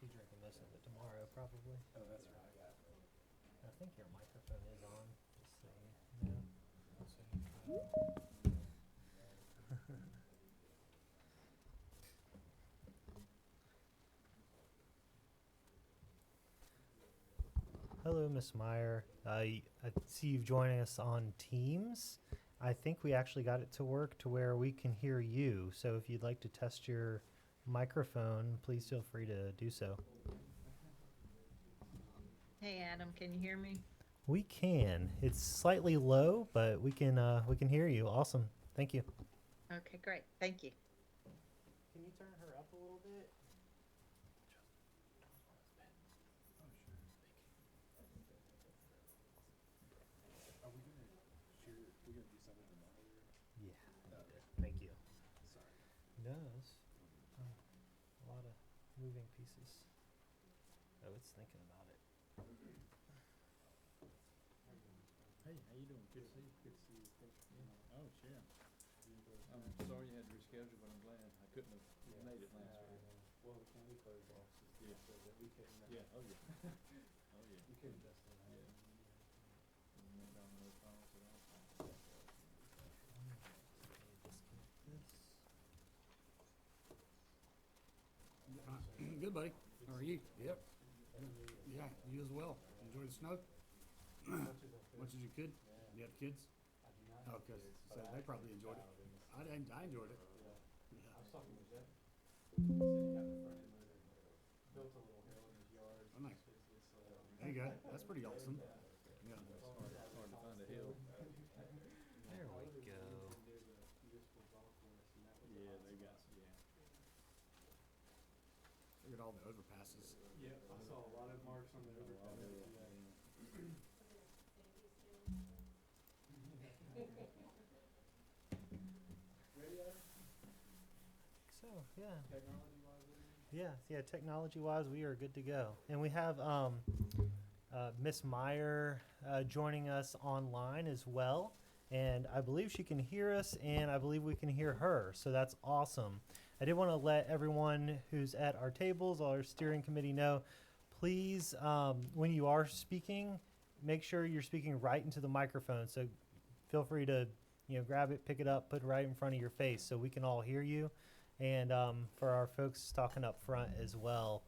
be drinking most of it tomorrow, probably. Oh, that's right. I think your microphone is on, just so you know. Hello, Miss Meyer. I see you've joining us on Teams. I think we actually got it to work to where we can hear you. So if you'd like to test your microphone, please feel free to do so. Hey, Adam, can you hear me? We can. It's slightly low, but we can hear you. Awesome. Thank you. Okay, great. Thank you. Can you turn her up a little bit? Are we gonna share? We're gonna do something tomorrow. Yeah. Okay. Thank you. Sorry. No, it's a lot of moving pieces. Oh, it's thinking about it. Hey, how you doing? Good to see you. Good to see you. Thanks for being on. Oh, sure. I'm sorry you had to reschedule, but I'm glad. I couldn't have made it last week. Well, the county clerk's office is Yeah. so that we couldn't. Yeah, oh, yeah. Oh, yeah. We couldn't just. Yeah. No domino calls at all. Good, buddy. How are you? Yep. Yeah, you as well. Enjoy the snow? Much as you could? You have kids? I do not. Oh, because so they probably enjoyed it. I enjoyed it. I Yeah. was talking with Jeff. He said he got the front end loader, built a little hill in his yard. Oh, nice. It's, There you go. That's pretty awesome. Yeah. It's hard to find a hill. There we go. Near the municipal golf course, and that was Yeah, awesome. they got, yeah. Look at all the overpasses. Yeah, I saw a lot of marks on the overpass. Ready, Adam? So, yeah. Technology-wise, everything? Yeah, technology-wise, we are good to go. And we have Miss Meyer joining us online as well. And I believe she can hear us, and I believe we can hear her. So that's awesome. I did want to let everyone who's at our tables, our steering committee know, please, when you are speaking, make sure you're speaking right into the microphone. So feel free to, grab it, pick it up, put it right in front of your face so we can all hear you. And for our folks talking up front as well,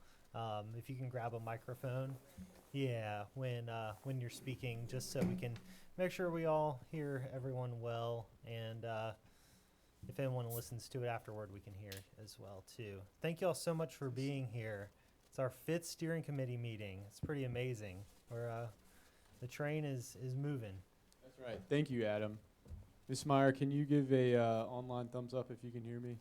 if you can grab a microphone, when you're speaking, just so we can make sure we all hear everyone well, and if anyone listens to it afterward, we can hear as well too. Thank you all so much for being here. It's our 5th steering committee meeting. It's pretty amazing. The train is moving. That's right. Thank you, Adam. Ms. Meyer, can you give a online thumbs up if you can hear me?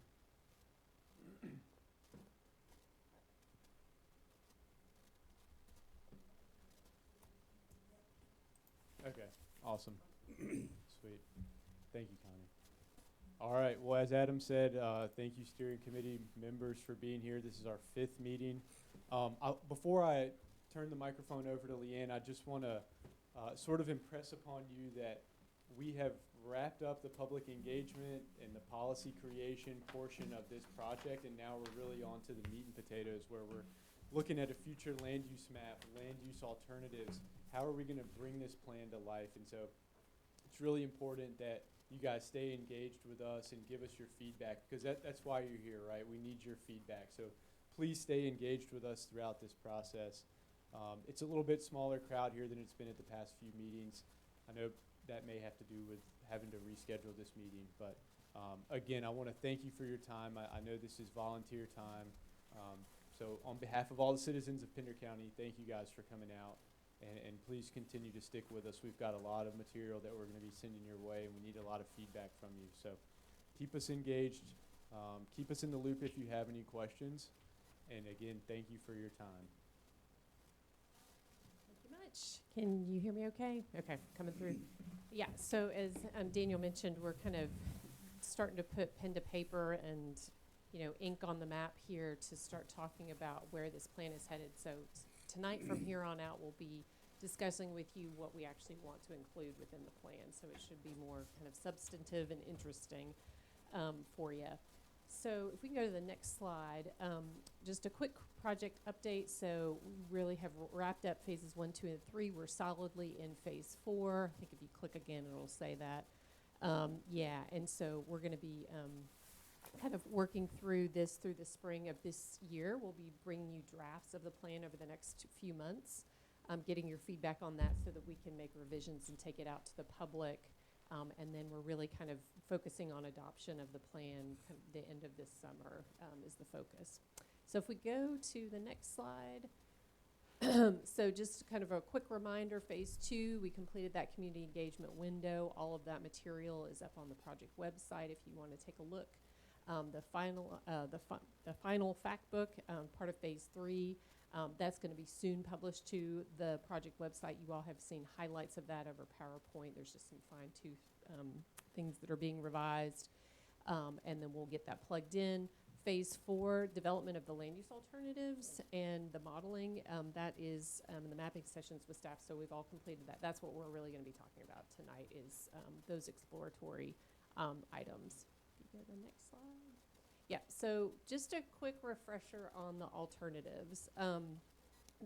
Okay, awesome. Sweet. Thank you, Connie. All right, well, as Adam said, thank you, steering committee members, for being here. This is our 5th meeting. Before I turn the microphone over to Leanne, I just want to sort of impress upon you that we have wrapped up the public engagement and the policy creation portion of this project, and now we're really on to the meat and potatoes, where we're looking at a future land use map, land use alternatives. How are we going to bring this plan to life? And so it's really important that you guys stay engaged with us and give us your feedback, because that's why you're here, right? We need your feedback. So please stay engaged with us throughout this process. It's a little bit smaller crowd here than it's been at the past few meetings. I know that may have to do with having to reschedule this meeting, but again, I want to thank you for your time. I know this is volunteer time. So on behalf of all the citizens of Pender County, thank you guys for coming out. And please continue to stick with us. We've got a lot of material that we're going to be sending your way, and we need a lot of feedback from you. So keep us engaged. Keep us in the loop if you have any questions. And again, thank you for your time. Thank you much. Can you hear me okay? Okay, coming through. Yeah, so as Daniel mentioned, we're kind of starting to put pen to paper and, ink on the map here to start talking about where this plan is headed. So tonight from here on out, we'll be discussing with you what we actually want to include within the plan. So it should be more kind of substantive and interesting for you. So if we can go to the next slide, just a quick project update. So we really have wrapped up phases 1, 2, and 3. We're solidly in phase 4. I think if you click again, it'll say that. Yeah, and so we're going to be kind of working through the spring of this year. We'll be bringing you drafts of the plan over the next few months, getting your feedback on that so that we can make revisions and take it out to the public. And then we're really kind of focusing on adoption of the plan the end of this summer is the focus. So if we go to the next slide. So just kind of a quick reminder, phase 2, we completed that community engagement window. All of that material is up on the project website if you want to take a look. The final fact book, part of phase 3, that's going to be soon published to the project website. You all have seen highlights of that over PowerPoint. There's just some fine-tooth things that are being revised, and then we'll get that plugged in. Phase 4, development of the land use alternatives and the modeling. That is the mapping sessions with staff, so we've all completed that. That's what we're really going to be talking about tonight is those exploratory items. If you go to the next slide. Yeah, so just a quick refresher on the alternatives.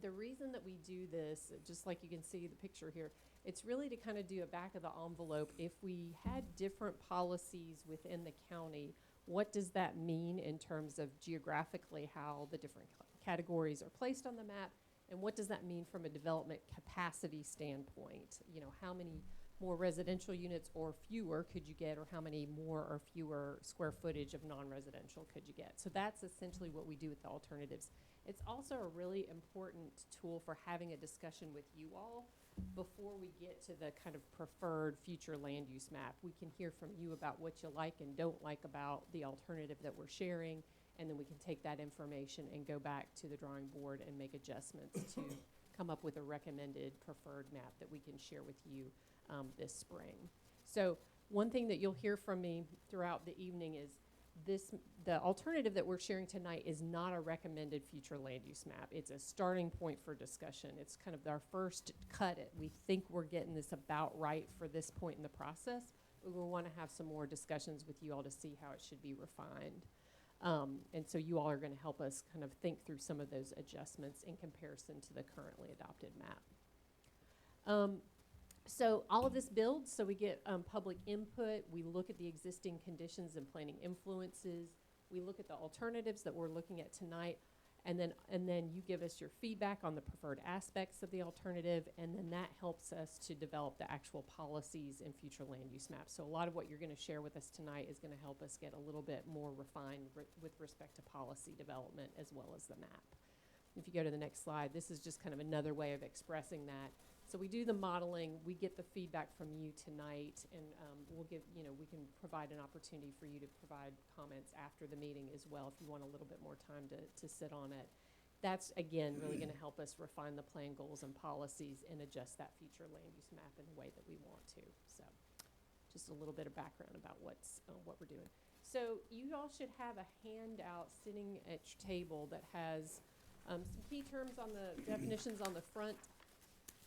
The reason that we do this, just like you can see the picture here, it's really to kind of do a back of the envelope. If we had different policies within the county, what does that mean in terms of geographically how the different categories are placed on the map? And what does that mean from a development capacity standpoint? You know, how many more residential units or fewer could you get, or how many more or fewer square footage of non-residential could you get? So that's essentially what we do with the alternatives. It's also a really important tool for having a discussion with you all before we get to the kind of preferred future land use map. We can hear from you about what you like and don't like about the alternative that we're sharing, and then we can take that information and go back to the drawing board and make adjustments to come up with a recommended preferred map that we can share with you this spring. So one thing that you'll hear from me throughout the evening is the alternative that we're sharing tonight is not a recommended future land use map. It's a starting point for discussion. It's kind of our first cut at, we think we're getting this about right for this point in the process, but we want to have some more discussions with you all to see how it should be refined. And so you all are going to help us kind of think through some of those adjustments in comparison to the currently adopted map. So all of this builds, so we get public input, we look at the existing conditions and planning influences, we look at the alternatives that we're looking at tonight, and then you give us your feedback on the preferred aspects of the alternative, and then that helps us to develop the actual policies in future land use maps. So a lot of what you're going to share with us tonight is going to help us get a little bit more refined with respect to policy development as well as the map. If you go to the next slide, this is just kind of another way of expressing that. So we do the modeling, we get the feedback from you tonight, and we'll give, we can provide an opportunity for you to provide comments after the meeting as well if you want a little bit more time to sit on it. That's, again, really going to help us refine the plan goals and policies and adjust that future land use map in the way that we want to. So just a little bit of background about what we're doing. So you all should have a handout sitting at your table that has some key terms on the definitions on the front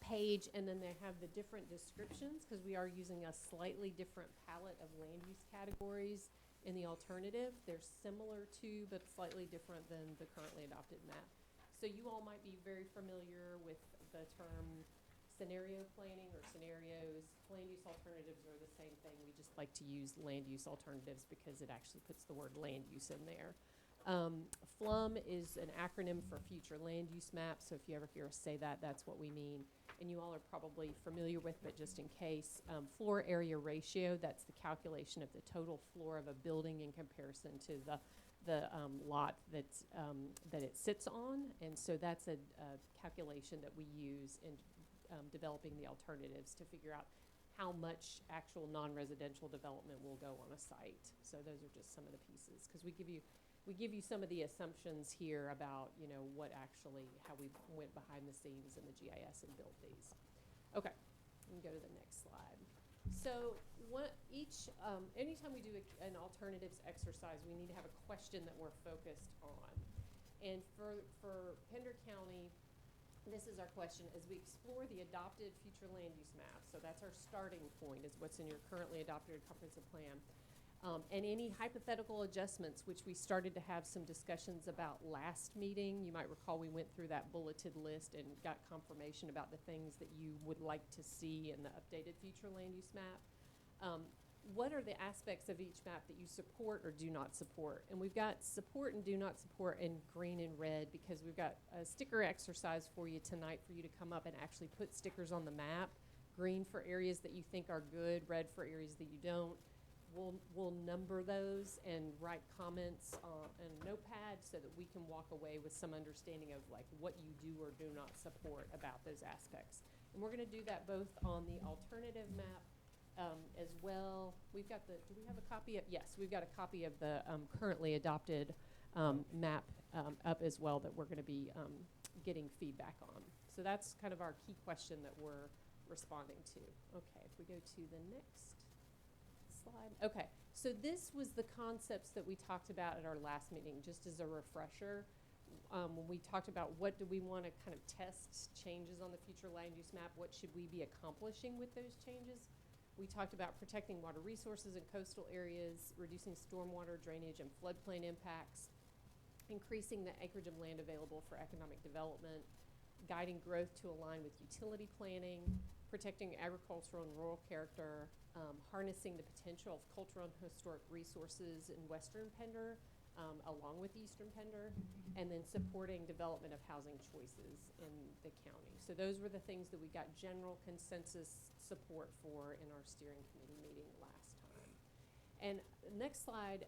page, and then they have the different descriptions because we are using a slightly different palette of land use categories in the alternative. They're similar to, but slightly different than the currently adopted map. So you all might be very familiar with the term scenario planning or scenarios. Land use alternatives are the same thing. We just like to use land use alternatives because it actually puts the word land use in there. FLUM is an acronym for future land use map, so if you ever hear us say that, that's what we mean. And you all are probably familiar with, but just in case, floor area ratio, that's the calculation of the total floor of a building in comparison to the lot that it sits on. And so that's a calculation that we use in developing the alternatives to figure out how much actual non-residential development will go on a site. So those are just some of the pieces, because we give you some of the assumptions here about, what actually, how we went behind the scenes in the GIS and built these. Okay, we can go to the next slide. So anytime we do an alternatives exercise, we need to have a question that we're focused on. And for Pender County, this is our question as we explore the adopted future land use map. So that's our starting point, is what's in your currently adopted comprehensive plan. And any hypothetical adjustments, which we started to have some discussions about last meeting. You might recall we went through that bulleted list and got confirmation about the things that you would like to see in the updated future land use map. What are the aspects of each map that you support or do not support? And we've got support and do not support in green and red because we've got a sticker exercise for you tonight for you to come up and actually put stickers on the map. Green for areas that you think are good, red for areas that you don't. We'll number those and write comments in a notepad so that we can walk away with some understanding of like what you do or do not support about those aspects. And we're gonna do that both on the alternative map as well. We've got do we have a copy of, yes, we've got a copy of the currently adopted map up as well that we're gonna be getting feedback on. So that's kind of our key question that we're responding to. Okay, if we go to the next slide. Okay, so this was the concepts that we talked about at our last meeting, just as a refresher. When we talked about what do we want to kind of test changes on the future land use map, what should we be accomplishing with those changes? We talked about protecting water resources in coastal areas, reducing stormwater, drainage, and floodplain impacts, increasing the acreage of land available for economic development, guiding growth to align with utility planning, protecting agricultural and rural character, harnessing the potential of cultural and historic resources in Western Pender, along with Eastern Pender, and then supporting development of housing choices in the county. So those were the things that we got general consensus support for in our steering committee meeting last time. And next slide,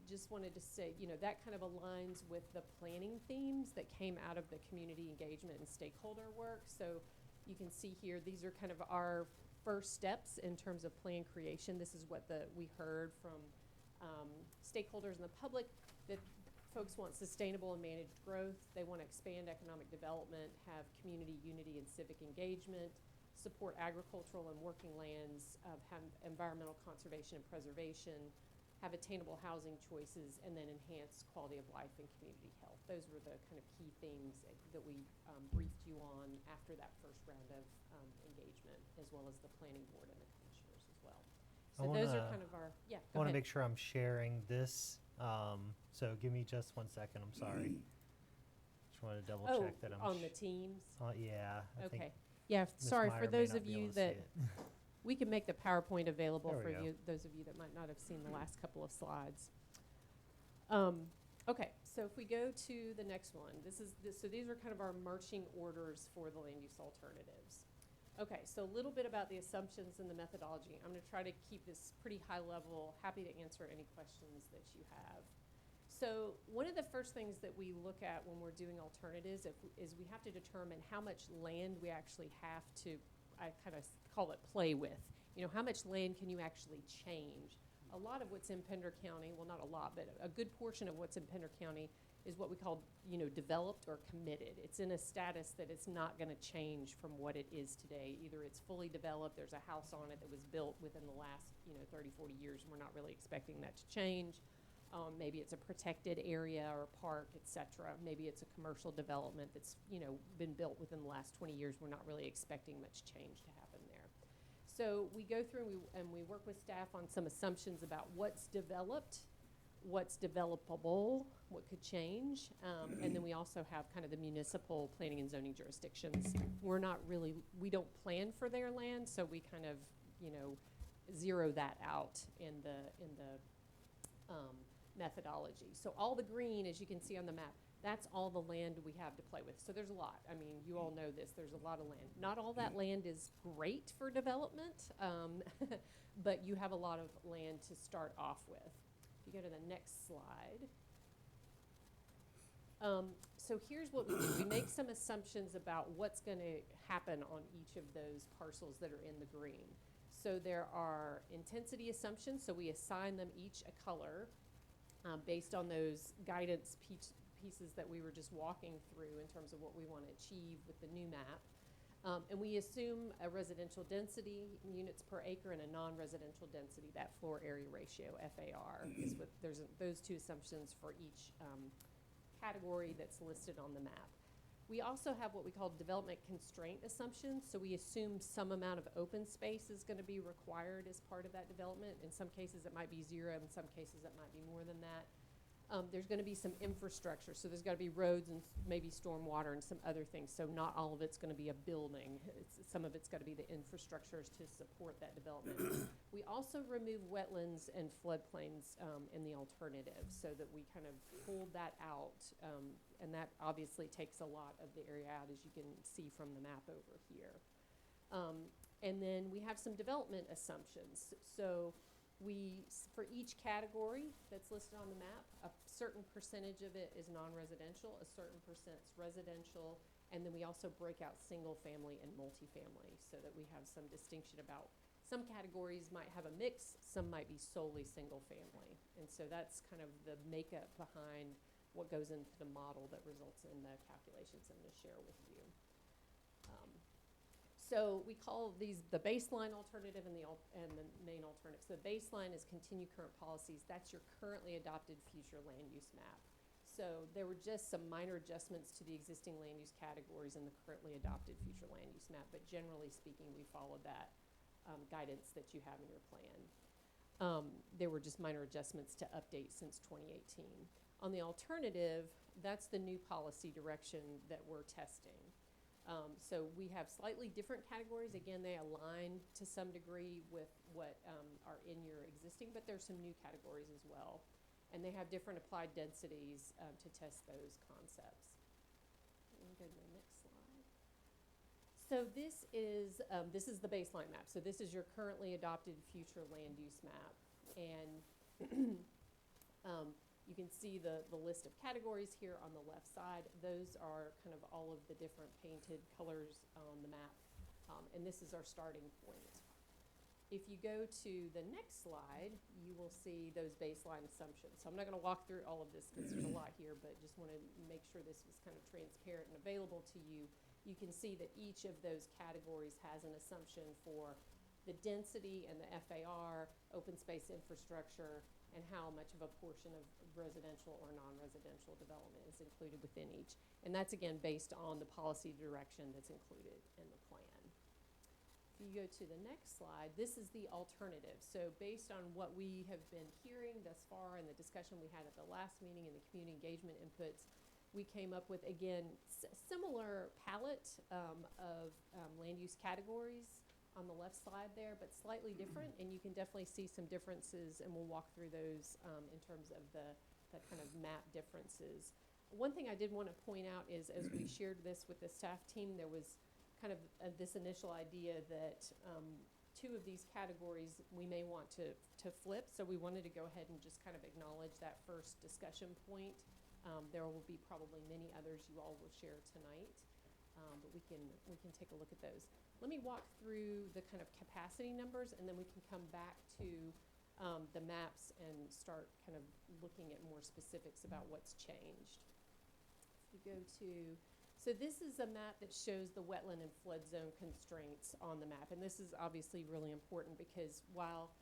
just wanted to say, you know, that kind of aligns with the planning themes that came out of the community engagement and stakeholder work. So you can see here, these are kind of our first steps in terms of plan creation. This is what we heard from stakeholders in the public, that folks want sustainable and managed growth. They want to expand economic development, have community unity and civic engagement, support agricultural and working lands, have environmental conservation and preservation, have attainable housing choices, and then enhance quality of life and community health. Those were the kind of key themes that we briefed you on after that first round of engagement, as well as the planning board and the commissioners as well. So those are kind of our, yeah, I want to make sure I'm sharing this. So give me just 1 second. I'm sorry. Just want to double check that I'm on the teams. Yeah. I think Okay. Yeah, Ms. sorry, Meyer for may those not of be able you to see that, it. we can make the PowerPoint available There for we go. you, those of you that might not have seen the last couple of slides. Okay, so if we go to the next one, so these are kind of our marching orders for the land use alternatives. Okay, so a little bit about the assumptions and the methodology. I'm going to try to keep this pretty high level. Happy to answer any questions that you have. So one of the first things that we look at when we're doing alternatives is we have to determine how much land we actually have to, I kind of call it play with. You know, how much land can you actually change? A lot of what's in Pender County, well, not a lot, but a good portion of what's in Pender County is what we call, you know, developed or committed. It's in a status that it's not going to change from what it is today. Either it's fully developed, there's a house on it that was built within the last, you know, 30, 40 years, and we're not really expecting that to change. Maybe it's a protected area or a park, et cetera. Maybe it's a commercial development that's, you know, been built within the last 20 years. We're not really expecting much change to happen there. So we go through and we work with staff on some assumptions about what's developed, what's developable, what could change, and then we also have kind of the municipal planning and zoning jurisdictions. We don't plan for their land, so we kind of, you know, zero that out in the methodology. So all the green, as you can see on the map, that's all the land we have to play with. So there's a lot. I mean, you all know this. There's a lot of land. Not all that land is great for development, but you have a lot of land to start off with. If you go to the next slide. So here's what we do. We make some assumptions about what's going to happen on each of those parcels that are in the green. So there are intensity assumptions. So we assign them each a color based on those guidance pieces that we were just walking through in terms of what we want to achieve with the new map. And we assume a residential density, units per acre, and a non-residential density, that floor area ratio, FAR. Is what, there's those two assumptions for each category that's listed on the map. We also have what we call development constraint assumptions. So we assume some amount of open space is going to be required as part of that development. In some cases, it might be 0. In some cases, it might be more than that. There's going to be some infrastructure. So there's got to be roads and maybe stormwater and some other things. So not all of it's going to be a building. Some of it's got to be the infrastructures to support that development. We also remove wetlands and floodplains in the alternative so that we kind of pulled that out. And that obviously takes a lot of the area out, as you can see from the map over here. And then we have some development assumptions. So for each category that's listed on the map, a certain percentage of it is non-residential, a certain percent's residential, and then we also break out single family and multifamily so that we have some distinction about some categories might have a mix, some might be solely single family. And so that's kind of the makeup behind what goes into the model that results in the calculations I'm going to share with you. So we call these the baseline alternative and the main alternative. So the baseline is continue current policies. That's your currently adopted future land use map. So there were just some minor adjustments to the existing land use categories in the currently adopted future land use map, but generally speaking, we followed that guidance that you have in your plan. There were just minor adjustments to update since 2018. On the alternative, that's the new policy direction that we're testing. So we have slightly different categories. Again, they align to some degree with what are in your existing, but there's some new categories as well. And they have different applied densities to test those concepts. Let me go to the next slide. So this is the baseline map. So this is your currently adopted future land use map. And you can see the list of categories here on the left side. Those are kind of all of the different painted colors on the map. And this is our starting point. If you go to the next slide, you will see those baseline assumptions. So I'm not going to walk through all of this because there's a lot here, but just want to make sure this was kind of transparent and available to you. You can see that each of those categories has an assumption for the density and the FAR, open space infrastructure, and how much of a portion of residential or non-residential development is included within each. And that's, again, based on the policy direction that's included in the plan. If you go to the next slide, this is the alternative. So based on what we have been hearing thus far and the discussion we had at the last meeting and the community engagement inputs, we came up with, again, similar palette of land use categories on the left side there, but slightly different, and you can definitely see some differences, and we'll walk through those in terms of the kind of map differences. One thing I did want to point out is, as we shared this with the staff team, there was kind of this initial idea that 2 of these categories we may want to flip, so we wanted to go ahead and just kind of acknowledge that first discussion point. There will be probably many others you all will share tonight. But we can take a look at those. Let me walk through the kind of capacity numbers, and then we can come back to the maps and start kind of looking at more specifics about what's changed. If you go to, so this is a map that shows the wetland and flood zone constraints on the map, and this is obviously really important because while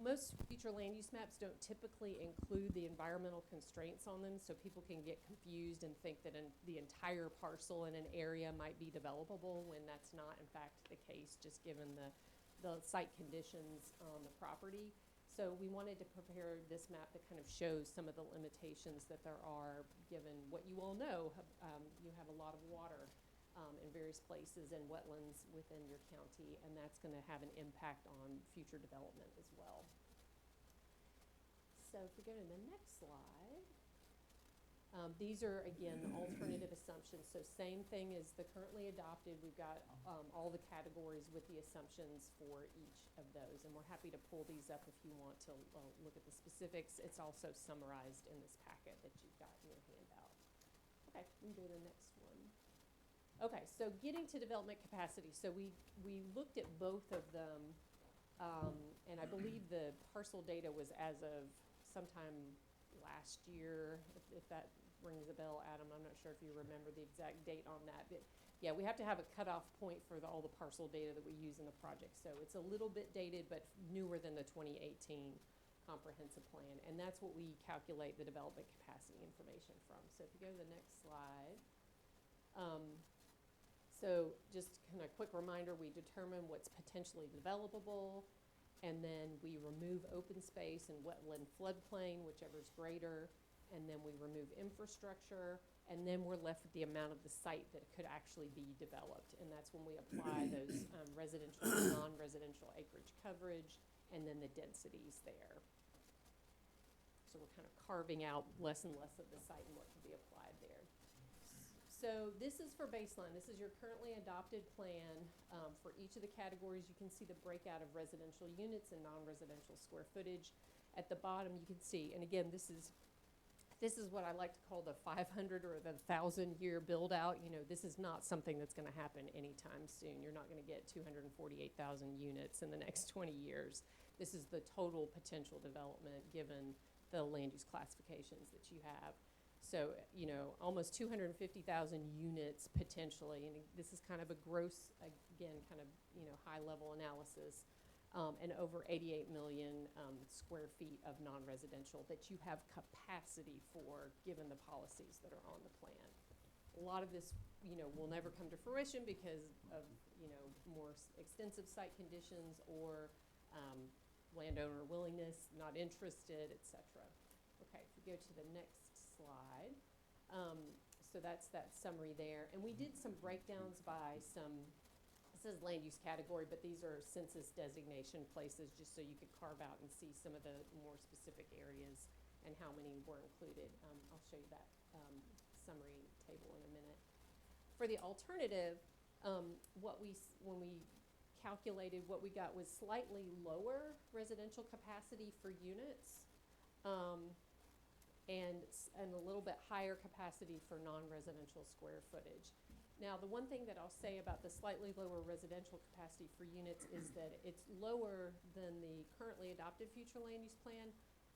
most future land use maps don't typically include the environmental constraints on them, so people can get confused and think that the entire parcel in an area might be developable when that's not, in fact, the case, just given the site conditions on the property. So we wanted to prepare this map that kind of shows some of the limitations that there are, given what you all know. You have a lot of water in various places and wetlands within your county, and that's going to have an impact on future development as well. So if we go to the next slide, these are, again, alternative assumptions. So same thing as the currently adopted. We've got all the categories with the assumptions for each of those, and we're happy to pull these up if you want to look at the specifics. It's also summarized in this packet that you've got in your handout. Okay, we can go to the next one. Okay, so getting to development capacity. So we looked at both of them, and I believe the parcel data was as of sometime last year, if that rings a bell, Adam. I'm not sure if you remember the exact date on that, but yeah, we have to have a cutoff point for all the parcel data that we use in the project. So it's a little bit dated, but newer than the 2018 comprehensive plan, and that's what we calculate the development capacity information from. So if you go to the next slide. So just kind of quick reminder, we determine what's potentially developable, and then we remove open space and wetland floodplain, whichever's greater, and then we remove infrastructure, and then we're left with the amount of the site that could actually be developed. And that's when we apply those residential and non-residential acreage coverage, and then the densities there. So we're kind of carving out less and less of the site and what can be applied there. So this is for baseline. This is your currently adopted plan for each of the categories. You can see the breakout of residential units and non-residential square footage. At the bottom, you can see, and again, this is what I like to call the 500 or the 1,000-year build-out. You know, this is not something that's going to happen anytime soon. You're not going to get 248,000 units in the next 20 years. This is the total potential development given the land use classifications that you have. So, you know, almost 250,000 units potentially, and this is kind of a gross, again, kind of, you know, high-level analysis, and over 88 million square feet of non-residential that you have capacity for, given the policies that are on the plan. A lot of this, you know, will never come to fruition because of, you know, more extensive site conditions or landowner willingness, not interested, et cetera. Okay, if you go to the next slide. So that's that summary there. And we did some breakdowns by some, this is land use category, but these are census designation places just so you could carve out and see some of the more specific areas and how many were included. I'll show you that summary table in a minute. For the alternative, when we calculated, what we got was slightly lower residential capacity for units, and a little bit higher capacity for non-residential square footage. Now, the one thing that I'll say about the slightly lower residential capacity for units is that it's lower than the currently adopted future land use plan.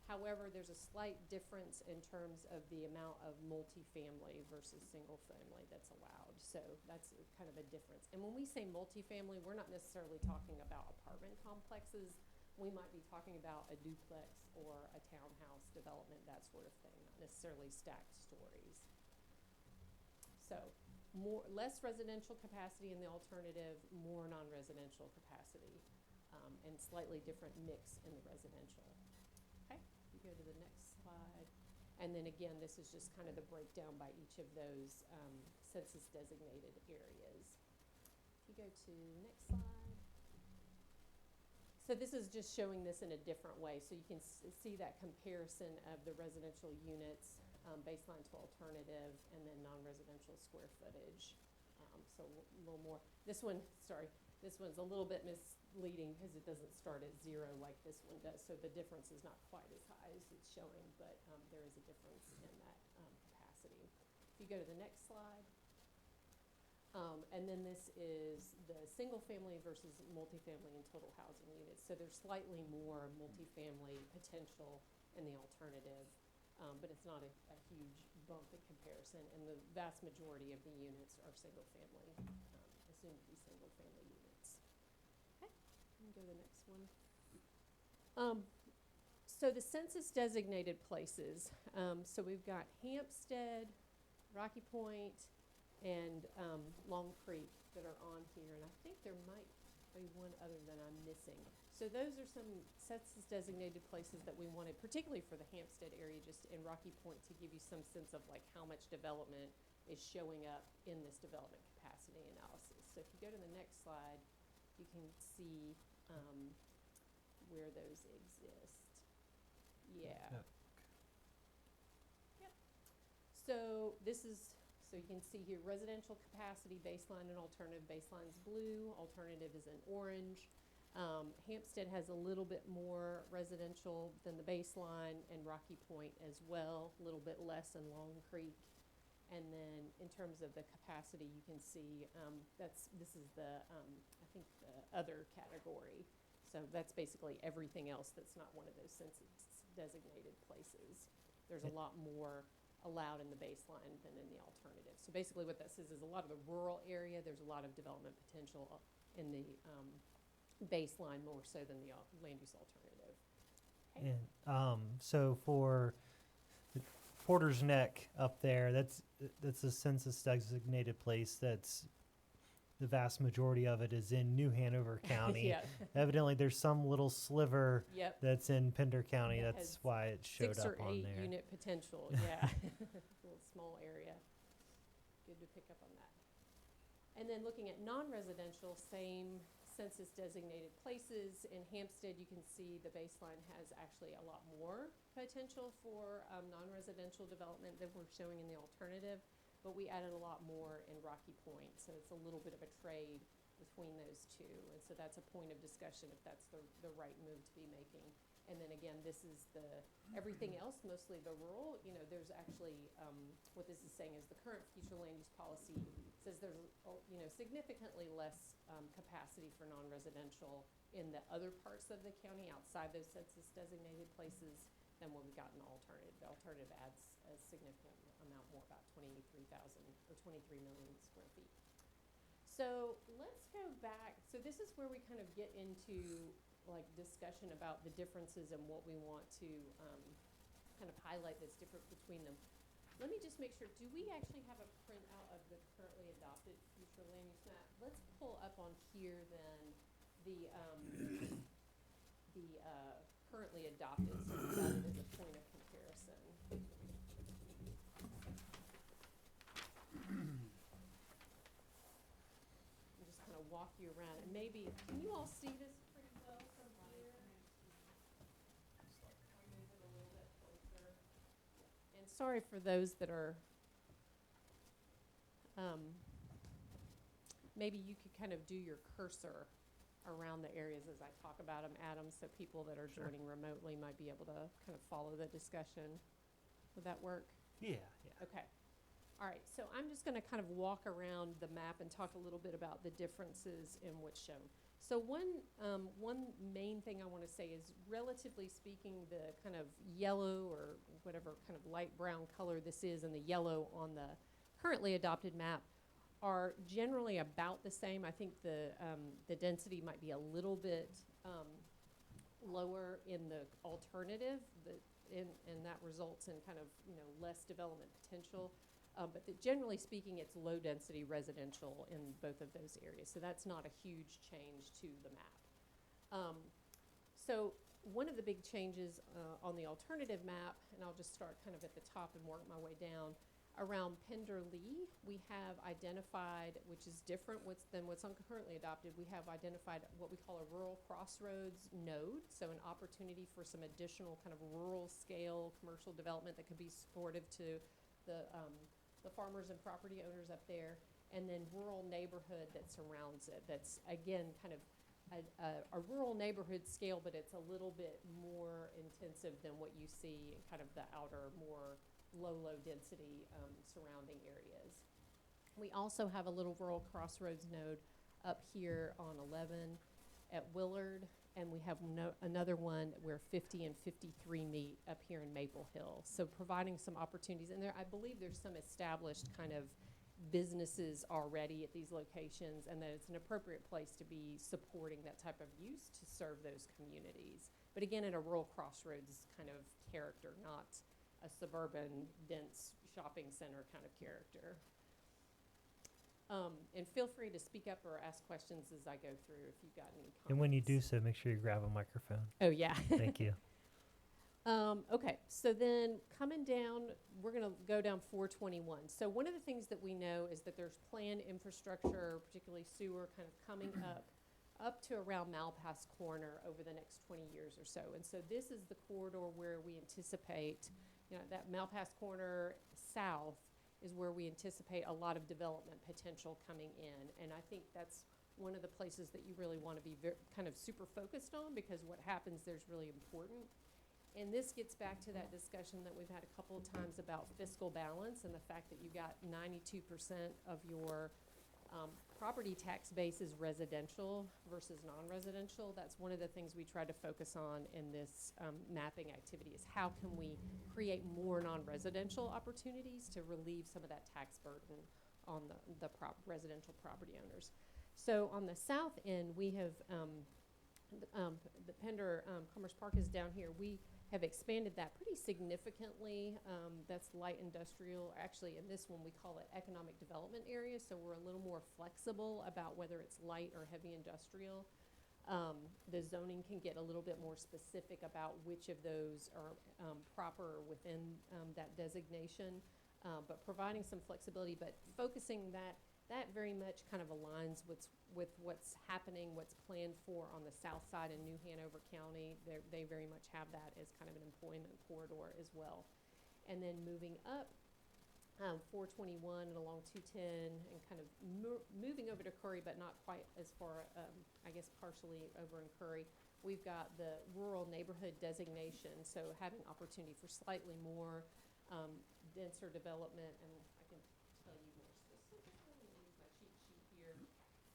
However, there's a slight difference in terms of the amount of multifamily versus single family that's allowed. So that's kind of a difference. And when we say multifamily, we're not necessarily talking about apartment complexes. We might be talking about a duplex or a townhouse development, that sort of thing, not necessarily stacked stories. So less residential capacity in the alternative, more non-residential capacity, and slightly different mix in the residential. Okay, you go to the next slide. And then again, this is just kind of the breakdown by each of those census designated areas. If you go to next slide. So this is just showing this in a different way. So you can see that comparison of the residential units, baseline to alternative, and then non-residential square footage. So a little more. This one's a little bit misleading because it doesn't start at 0 like this one does. So the difference is not quite as high as it's showing, but there is a difference in that capacity. If you go to the next slide. And then this is the single family versus multifamily and total housing units. So there's slightly more multifamily potential in the alternative, but it's not a huge bump in comparison. And the vast majority of the units are single family, assumed to be single family units. Okay, we can go to the next one. So the census designated places. So we've got Hampstead, Rocky Point, and Long Creek that are on here, and I think there might be one other that I'm missing. So those are some census designated places that we wanted, particularly for the Hampstead area, just in Rocky Point, to give you some sense of like how much development is showing up in this development capacity analysis. So if you go to the next slide, you can see where those exist. Yeah. Yep. So this is, so you can see here, residential capacity, baseline and alternative. Baseline's blue, alternative is in orange. Hampstead has a little bit more residential than the baseline, and Rocky Point as well, a little bit less in Long Creek. And then in terms of the capacity, you can see this is the, I think, the other category. So that's basically everything else that's not one of those census designated places. There's a lot more allowed in the baseline than in the alternative. So basically what that says is a lot of the rural area, there's a lot of development potential in the baseline more so than the land use alternative. Okay. And so for Porter's Neck up there. That's a census designated place. That's the vast majority of it is in New Hanover County. Yeah. Evidently, there's some little sliver Yep. that's in Pender County. That That's has why it showed 6 or up on 8 there. unit potential, yeah. Little small area. Good to pick up on that. And then looking at non-residential, same census designated places. In Hampstead, you can see the baseline has actually a lot more potential for non-residential development than we're showing in the alternative, but we added a lot more in Rocky Point, so it's a little bit of a trade between those two. And so that's a point of discussion if that's the right move to be making. And then again, this is everything else, mostly the rural, there's actually, what this is saying is the current future land use policy says there's, significantly less capacity for non-residential in the other parts of the county outside those census designated places than what we got in the alternative. The alternative adds a significant amount more, about 23,000 or 23 million square feet. So let's go back. So this is where we kind of get into discussion about the differences and what we want to kind of highlight that's different between them. Let me just make sure, do we actually have a printout of the currently adopted future land use map? Let's pull up on here then the currently adopted, so we got it as a point of comparison. I'll just kind of walk you around, and maybe, can you all see this pretty well from here? I'll move it a little bit closer. And sorry for those that are, maybe you could kind of do your cursor around the areas as I talk about them, Adam, so people that are joining remotely might be able to kind of follow the discussion. Would that work? Yeah. Okay. All right, so I'm just going to kind of walk around the map and talk a little bit about the differences in what's shown. So one main thing I want to say is, relatively speaking, the kind of yellow or whatever kind of light brown color this is and the yellow on the currently adopted map are generally about the same. I think the density might be a little bit lower in the alternative, and that results in kind of less development potential. But generally speaking, it's low density residential in both of those areas. So that's not a huge change to the map. So one of the big changes on the alternative map, and I'll just start kind of at the top and work my way down, around Pender Lee, we have identified, which is different than what's currently adopted, we have identified what we call a rural crossroads node, so an opportunity for some additional kind of rural scale commercial development that could be supportive to the farmers and property owners up there, and then rural neighborhood that surrounds it. That's, again, kind of a rural neighborhood scale, but it's a little bit more intensive than what you see in kind of the outer, more low density surrounding areas. We also have a little rural crossroads node up here on 11 at Willard, and we have another one where 50 and 53 meet up here in Maple Hill. So providing some opportunities, and I believe there's some established kind of businesses already at these locations, and that it's an appropriate place to be supporting that type of use to serve those communities. But again, in a rural crossroads kind of character, not a suburban, dense shopping center kind of character. And feel free to speak up or ask questions as I go through if you've got any comments. And when you do so, make sure you grab a microphone. Oh, yeah. Thank you. Okay, so then coming down, we're going to go down 421. So one of the things that we know is that there's planned infrastructure, particularly sewer, kind of coming up to around Malpass Corner over the next 20 years or so. And so this is the corridor where we anticipate, that Malpass Corner south is where we anticipate a lot of development potential coming in. And I think that's one of the places that you really want to be kind of super focused on, because what happens there is really important. And this gets back to that discussion that we've had a couple of times about fiscal balance and the fact that you got 92% of your property tax base is residential versus non-residential. That's one of the things we try to focus on in this mapping activity, is how can we create more non-residential opportunities to relieve some of that tax burden on the residential property owners. So on the south end, we have the Pender Commerce Park is down here. We have expanded that pretty significantly. That's light industrial. Actually, in this one, we call it economic development area, so we're a little more flexible about whether it's light or heavy industrial. The zoning can get a little bit more specific about which of those are proper within that designation, but providing some flexibility, but focusing that very much kind of aligns with what's happening, what's planned for on the south side in New Hanover County. They very much have that as kind of an employment corridor as well. And then moving up 421 and along 210 and kind of moving over to Curry, but not quite as far, I guess partially over in Curry, we've got the rural neighborhood designation, so having opportunity for slightly more denser development, and I can tell you more specifically. Let me use my cheat sheet here.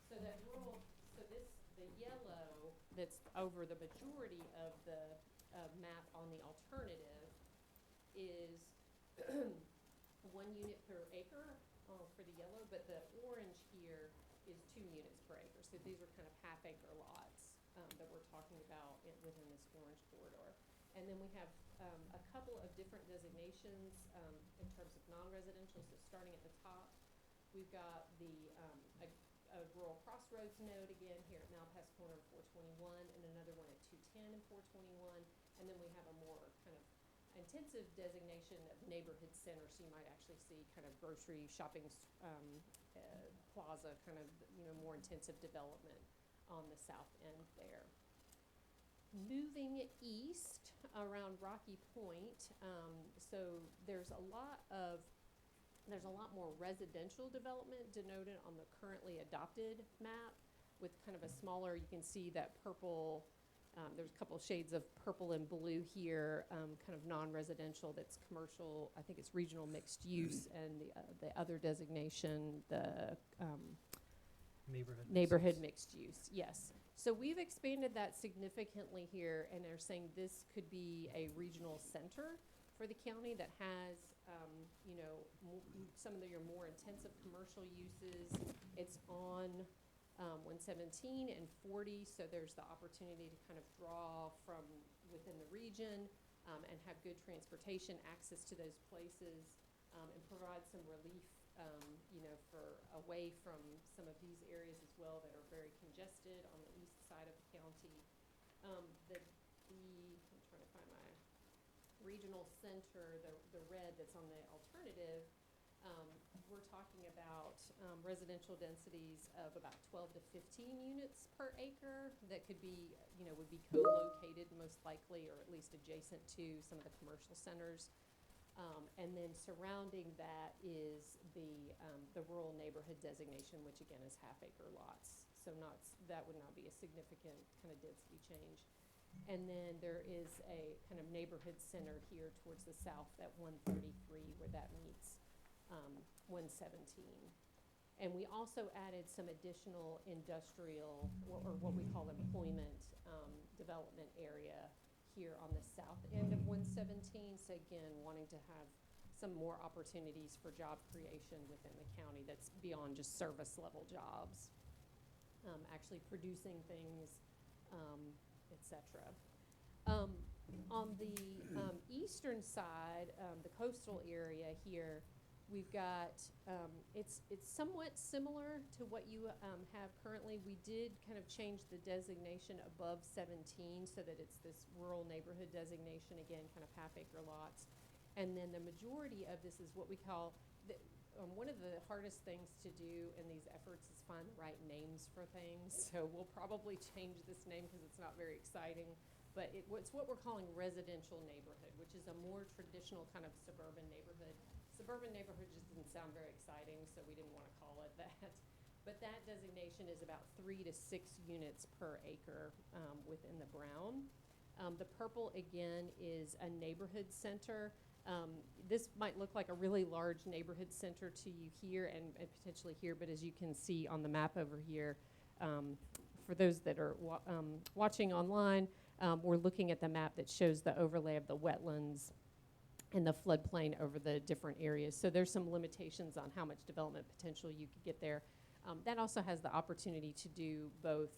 So that rural, the yellow that's over the majority of the map on the alternative is 1 unit per acre for the yellow, but the orange here is 2 units per acre. So these are kind of half-acre lots that we're talking about within this orange corridor. And then we have a couple of different designations in terms of non-residential. So starting at the top, we've got a rural crossroads node again here at Malpass Corner of 421, and another one at 210 and 421. And then we have a more kind of intensive designation of neighborhood center, so you might actually see kind of grocery shopping plaza, kind of, more intensive development on the south end there. Moving east around Rocky Point, so there's a lot more residential development denoted on the currently adopted map with kind of a smaller, you can see that purple, there's a couple of shades of purple and blue here, kind of non-residential that's commercial. I think it's regional mixed use, and the other designation, the neighborhood mixed use, yes. So we've expanded that significantly here, and they're saying this could be a regional center for the county that has, some of your more intensive commercial uses. It's on 117 and 40, so there's the opportunity to kind of draw from within the region and have good transportation access to those places, and provide some relief, for away from some of these areas as well that are very congested on the east side of the county. I'm trying to find my regional center, the red that's on the alternative. We're talking about residential densities of about 12 to 15 units per acre that could be, would be co-located most likely, or at least adjacent to some of the commercial centers. And then surrounding that is the rural neighborhood designation, which again is half-acre lots. So that would not be a significant kind of density change. And then there is a kind of neighborhood center here towards the south at 133 where that meets 117. And we also added some additional industrial, or what we call employment development area here on the south end of 117. So again, wanting to have some more opportunities for job creation within the county that's beyond just service level jobs, actually producing things, etc. On the eastern side, the coastal area here, we've got, it's somewhat similar to what you have currently. We did kind of change the designation above 17 so that it's this rural neighborhood designation, again, kind of half-acre lots. And then the majority of this is what we call, one of the hardest things to do in these efforts is find the right names for things. So we'll probably change this name because it's not very exciting. But it's what we're calling residential neighborhood, which is a more traditional kind of suburban neighborhood. Suburban neighborhood just didn't sound very exciting, so we didn't want to call it that. But that designation is about 3 to 6 units per acre within the brown. The purple, again, is a neighborhood center. This might look like a really large neighborhood center to you here and potentially here, but as you can see on the map over here, for those that are watching online, we're looking at the map that shows the overlay of the wetlands and the floodplain over the different areas. So there's some limitations on how much development potential you could get there. That also has the opportunity to do both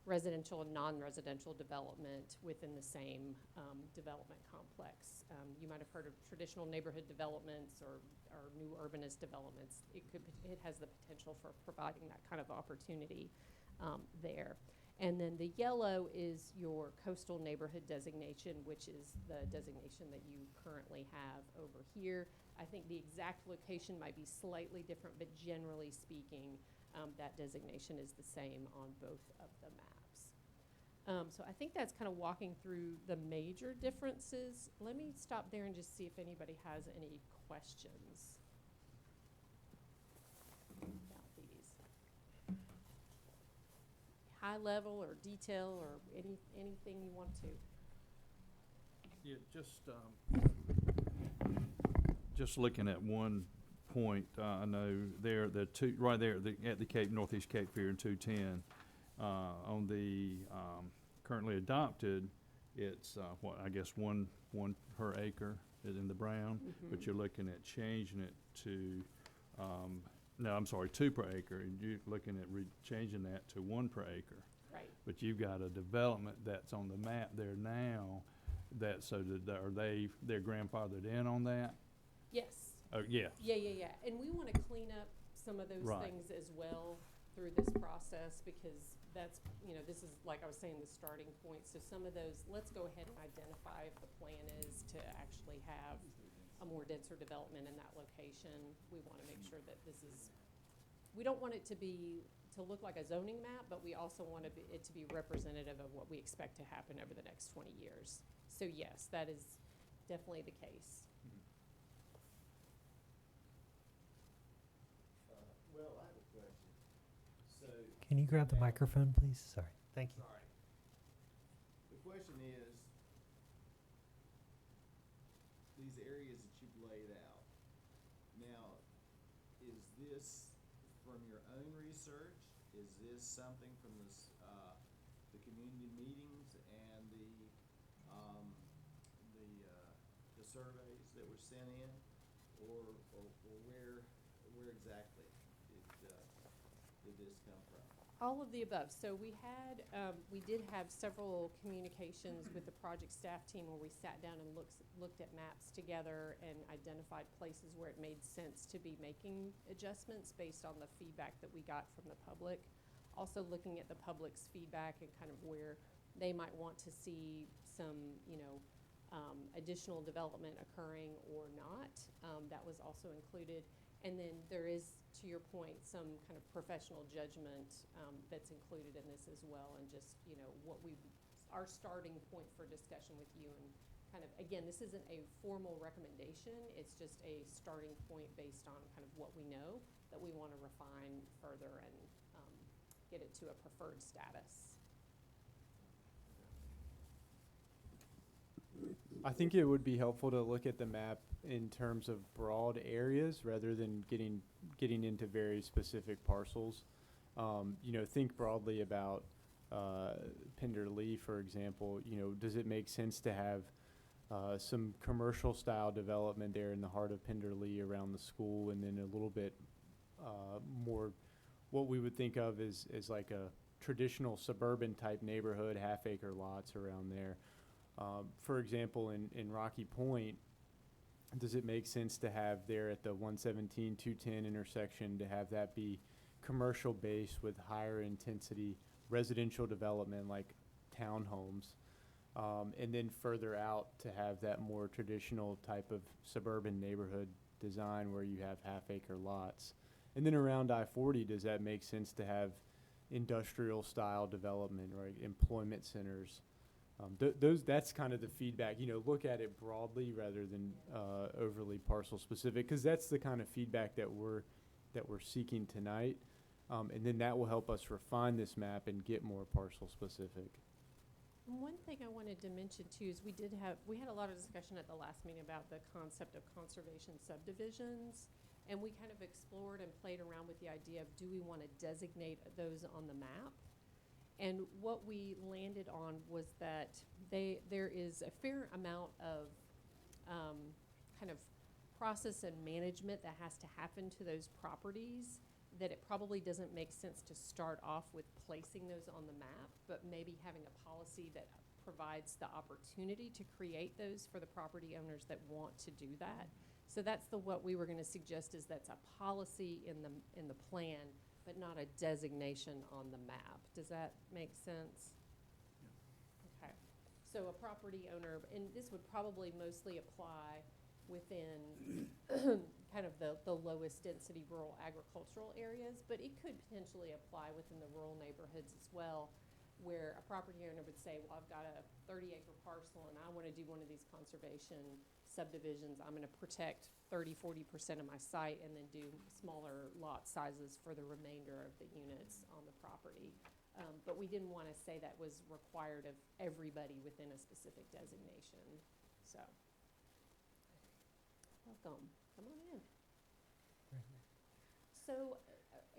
residential and non-residential development within the same development complex. You might have heard of traditional neighborhood developments or new urbanist developments. It has the potential for providing that kind of opportunity there. And then the yellow is your coastal neighborhood designation, which is the designation that you currently have over here. I think the exact location might be slightly different, but generally speaking, that designation is the same on both of the maps. So I think that's kind of walking through the major differences. Let me stop there and just see if anybody has any questions about these. High level or detail or anything you want to. Yeah, just looking at one point, I know there, the two, right there at the Cape, Northeast Cape Fear in 210, on the currently adopted, it's, I guess one per acre is in the brown, but you're looking at changing it to, no, I'm sorry, 2 per acre, and you're looking at changing that to 1 per acre. Right. But you've got a development that's on the map there now, they're grandfathered in on that? Yes. Oh, yeah. Yeah. And we want to clean up some of those Right. things as well through this process because that's, this is, like I was saying, the starting point. So some of those, let's go ahead and identify if the plan is to actually have a more denser development in that location. We want to make sure that we don't want it to look like a zoning map, but we also want it to be representative of what we expect to happen over the next 20 years. So yes, that is definitely the case. Well, I have a question. So, Can you grab the microphone, please? Sorry. Thank you. sorry. The question is, these areas that you've laid out, now, is this from your own research? Is this something from the community meetings and the surveys that were sent in? Or where exactly did this come from? All of the above. So we did have several communications with the project staff team where we sat down and looked at maps together and identified places where it made sense to be making adjustments based on the feedback that we got from the public. Also looking at the public's feedback and kind of where they might want to see some, additional development occurring or not. That was also included. And then there is, to your point, some kind of professional judgment that's included in this as well, and just, our starting point for discussion with you. And kind of, again, this isn't a formal recommendation. It's just a starting point based on kind of what we know that we want to refine further and get it to a preferred status. I think it would be helpful to look at the map in terms of broad areas rather than getting into very specific parcels. Think broadly about Pender Lee, for example. Does it make sense to have some commercial style development there in the heart of Pender Lee around the school, and then a little bit more what we would think of as like a traditional suburban type neighborhood, half-acre lots around there? For example, in Rocky Point, does it make sense to have there at the 117, 210 intersection to have that be commercial based with higher intensity residential development like townhomes, and then further out to have that more traditional type of suburban neighborhood design where you have half-acre lots? And then around I-40, does that make sense to have industrial style development, right? Employment centers. That's kind of the feedback. Look at it broadly rather than overly parcel specific, because that's the kind of feedback that we're seeking tonight, and then that will help us refine this map and get more parcel specific. One thing I wanted to mention too is we had a lot of discussion at the last meeting about the concept of conservation subdivisions, and we kind of explored and played around with the idea of, do we want to designate those on the map? And what we landed on was that there is a fair amount of kind of process and management that has to happen to those properties that it probably doesn't make sense to start off with placing those on the map, but maybe having a policy that provides the opportunity to create those for the property owners that want to do that. So that's what we were gonna suggest, is that's a policy in the plan, but not a designation on the map. Does that make sense? Okay, so a property owner, and this would probably mostly apply within kind of the lowest density rural agricultural areas, but it could potentially apply within the rural neighborhoods as well, where a property owner would say, well, I've got a 30-acre parcel and I want to do one of these conservation subdivisions. I'm going to protect 30-40% of my site and then do smaller lot sizes for the remainder of the units on the property. But we didn't want to say that was required of everybody within a specific designation. So, welcome. Come on in. So,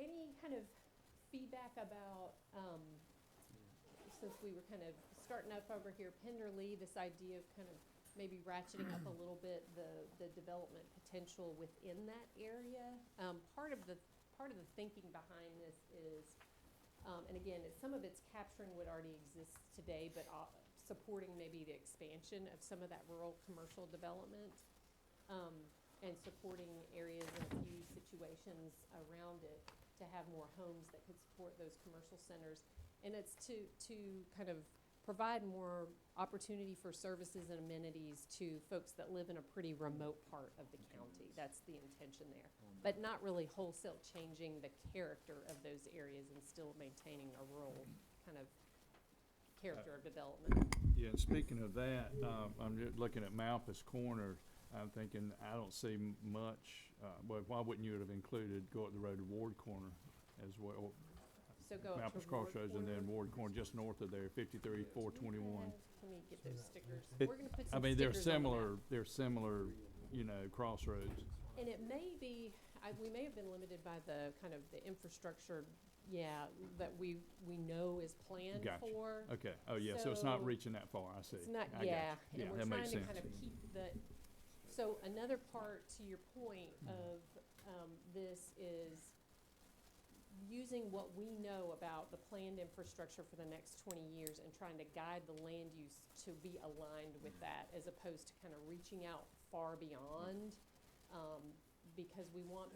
any kind of feedback about, since we were kind of starting up over here, Pender Lee, this idea of kind of maybe ratcheting up a little bit the development potential within that area. Part of the thinking behind this is, and again, some of it's capturing what already exists today, but supporting maybe the expansion of some of that rural commercial development, and supporting areas in a few situations around it to have more homes that could support those commercial centers. And it's to kind of provide more opportunity for services and amenities to folks that live in a pretty remote part of the county. That's the intention there. But not really wholesale changing the character of those areas and still maintaining a rural kind of character of development. Yeah, and speaking of that, I'm just looking at Malpas Corner. I'm thinking, I don't see much, well, why wouldn't you have included go up the road to Ward Corner as well? So go up Malpas to Ward Crossroads and Corner. then Ward Corner just north of there, 53-421. Let me get those stickers. It- We're gonna put I some mean, stickers on the map. they're similar, you know, crossroads. And it may be, we may have been limited by the kind of the infrastructure, that we know is planned Gotcha. for. Okay, oh, yeah, so it's not So, reaching that far, I see. It's not, I got you. yeah, Yeah, and we're that trying makes to sense. kind of keep the, so another part to your point of, this is using what we know about the planned infrastructure for the next 20 years and trying to guide the land use to be aligned with that, as opposed to kind of reaching out far beyond. Because we want,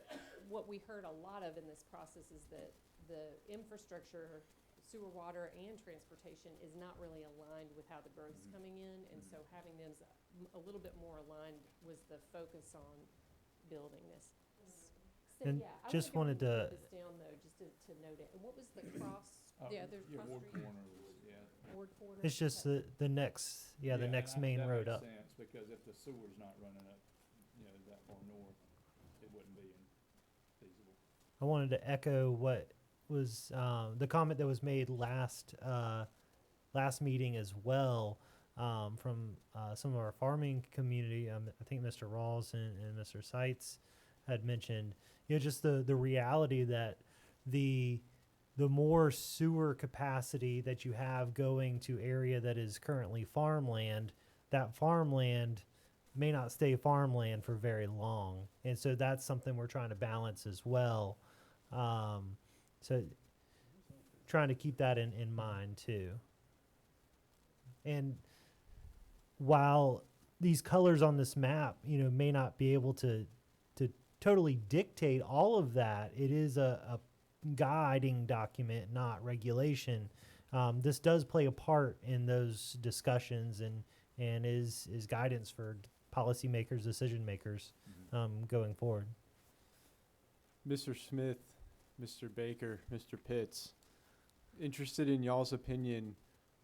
what we heard a lot of in this process is that the infrastructure, sewer, water, and transportation is not really aligned with how the growth's coming in, and so having them a little bit more aligned was the focus on building this. So, And yeah, I just wanna wanted go to- ahead and put this down though, just to note it. And what was the cross, the other cross Ward street? Corner was, yeah. Ward Corner? It's just Okay. the next, the and next main road up. That makes sense, because if the sewer's not running up, you know, that far north, it wouldn't be feasible. I wanted to echo what was the comment that was made last meeting as well, from some of our farming community. I think Mr. Rawls and Mr. Seitz had mentioned, just the reality that the more sewer capacity that you have going to area that is currently farmland, that farmland may not stay farmland for very long. And so that's something we're trying to balance as well. So trying to keep that in mind too. And while these colors on this map, may not be able to totally dictate all of that, it is a guiding document, not regulation. This does play a part in those discussions and is guidance for policymakers, decision makers going forward. Mr. Smith, Mr. Baker, Mr. Pitts, interested in y'all's opinion